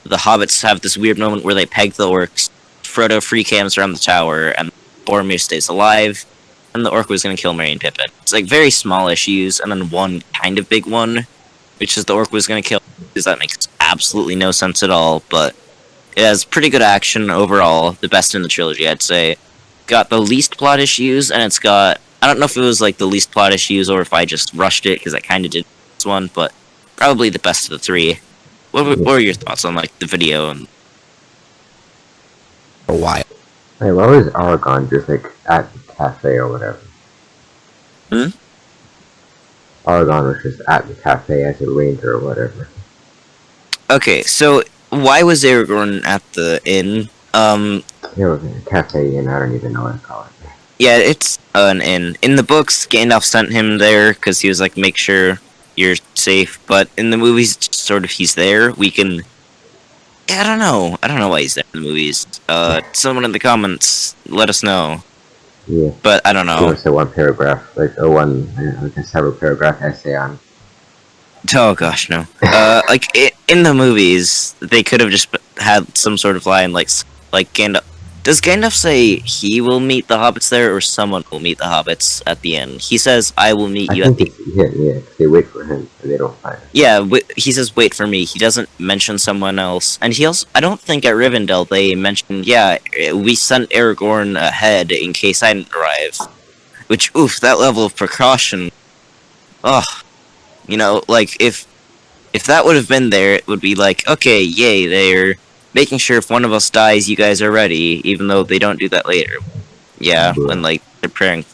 The hobbits have this weird moment where they peg the orcs. Frodo free cams around the tower, and Boromir stays alive, and the orc was going to kill Merry and Pippin. It's like very small issues, and then one kind of big one, which is the orc was going to kill, because that makes absolutely no sense at all, but it has pretty good action overall, the best in the trilogy, I'd say. Got the least plot issues, and it's got... I don't know if it was like the least plot issues, or if I just rushed it, because I kind of did this one, but probably the best of the three. What were your thoughts on like the video? And a while. Hey, why was Aragorn just like at the cafe or whatever? Hmm? Aragorn was just at the cafe as a ranger or whatever. Okay, so why was Aragorn at the inn? It was a cafe and I don't even know what to call it. Yeah, it's an inn. In the books, Gandalf sent him there because he was like, make sure you're safe. But in the movies, it's just sort of he's there. We can... Yeah, I don't know. I don't know why he's there in the movies. Someone in the comments, let us know. Yeah. But I don't It know. was a one paragraph, like a several paragraph essay on. Oh gosh, no. In the movies, they could have just had some sort of line like Gandalf. Does Gandalf say he will meet the hobbits there, or someone will meet the hobbits at the end? He says, "I will meet you at the." Yeah, 'cause they wait for him and they don't find him. Yeah, he says, "Wait for me." He doesn't mention someone else, and he also. I don't think at Rivendell they mentioned. Yeah, we sent Aragorn ahead in case I didn't arrive. Which, oof, that level of precaution. Ugh, you know, like if that would have been there, it would be like, okay, yay, they're making sure if one of us dies, you guys are ready, even though they don't do that later. Yeah, when like they're praying.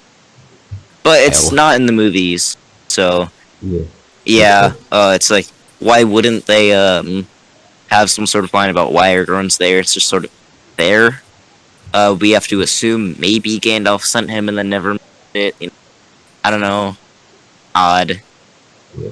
but it's Hell. not in the movies. So Yeah. yeah, it's like, why wouldn't they have some sort of line about why everyone's there? It's just sort of there. We have to assume maybe Gandalf sent him and then never mentioned it. You know, I don't know. Odd. Yeah.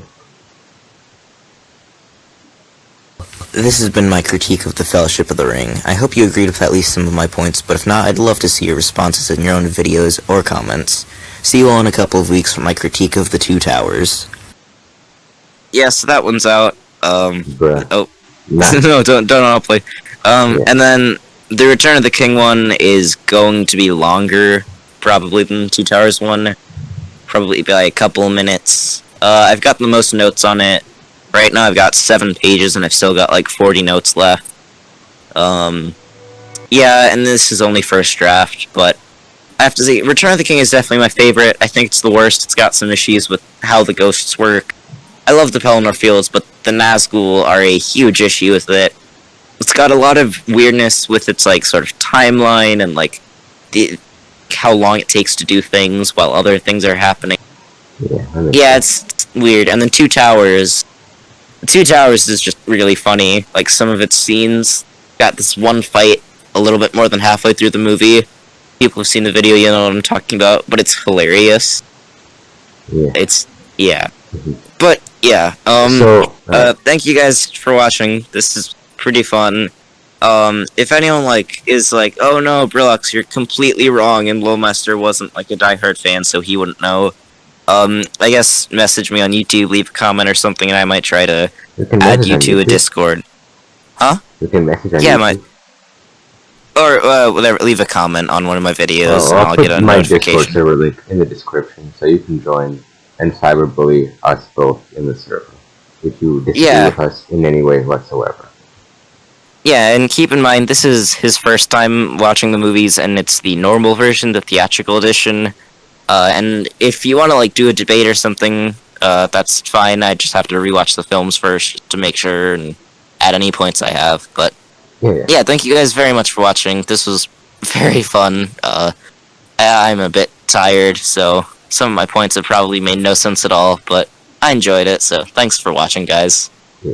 This has been my critique of the Fellowship of the Ring. I hope you agreed with at least some of my points, but if not, I'd love to see your responses in your own videos or comments. See you all in a couple of weeks for my critique of the Two Towers. Yeah, so that one's out. Bruh. Oh. Nah. No, don't play. Yeah. And then the Return of the King one is going to be longer, probably, than Two Towers one. Probably by a couple of minutes. I've got the most notes on it. Right now I've got 7 pages and I've still got like 40 notes left. Yeah, and this is only first draft, but I have to say, Return of the King is definitely my favorite. I think it's the worst. It's got some issues with how the ghosts work. I love the Pelennor Fields, but the Nazgul are a huge issue with it. It's got a lot of weirdness with its like sort of timeline and like how long it takes to do things while other things are happening. Yeah, it's weird. And then Two Towers. Two Towers is just really funny. Like, some of its scenes got this one fight a little bit more than halfway through the movie. People who've seen the video, you know what I'm talking about, but it's hilarious. Yeah. It's, yeah. Mhm. But, yeah, So, thank you guys for watching. This is pretty fun. If anyone, like, is like, oh no, brilocks, you're completely wrong, and Lowmaster wasn't, like, a diehard fan, so he wouldn't know, I guess message me on YouTube, leave a comment or something, and I might try to you can add message you on to a YouTube. Discord. You can message on Yeah, YouTube. Or, whatever, leave a comment on one of my videos, and I'll I'll put get a my Discord notification. server link in the description, so you can join and cyberbully us both in the server if you disagree Yeah. with us in any way whatsoever. Yeah, and keep in mind, this is his first time watching the movies, and it's the normal version, the theatrical edition. And if you want to like do a debate or something, that's fine. I just have to rewatch the films first to make sure and add any points I have. But Yeah. yeah, thank you guys very much for watching. This was very fun. I'm a bit tired, so some of my points have probably made no sense at all, but I enjoyed it, so thanks for watching, guys. Yeah.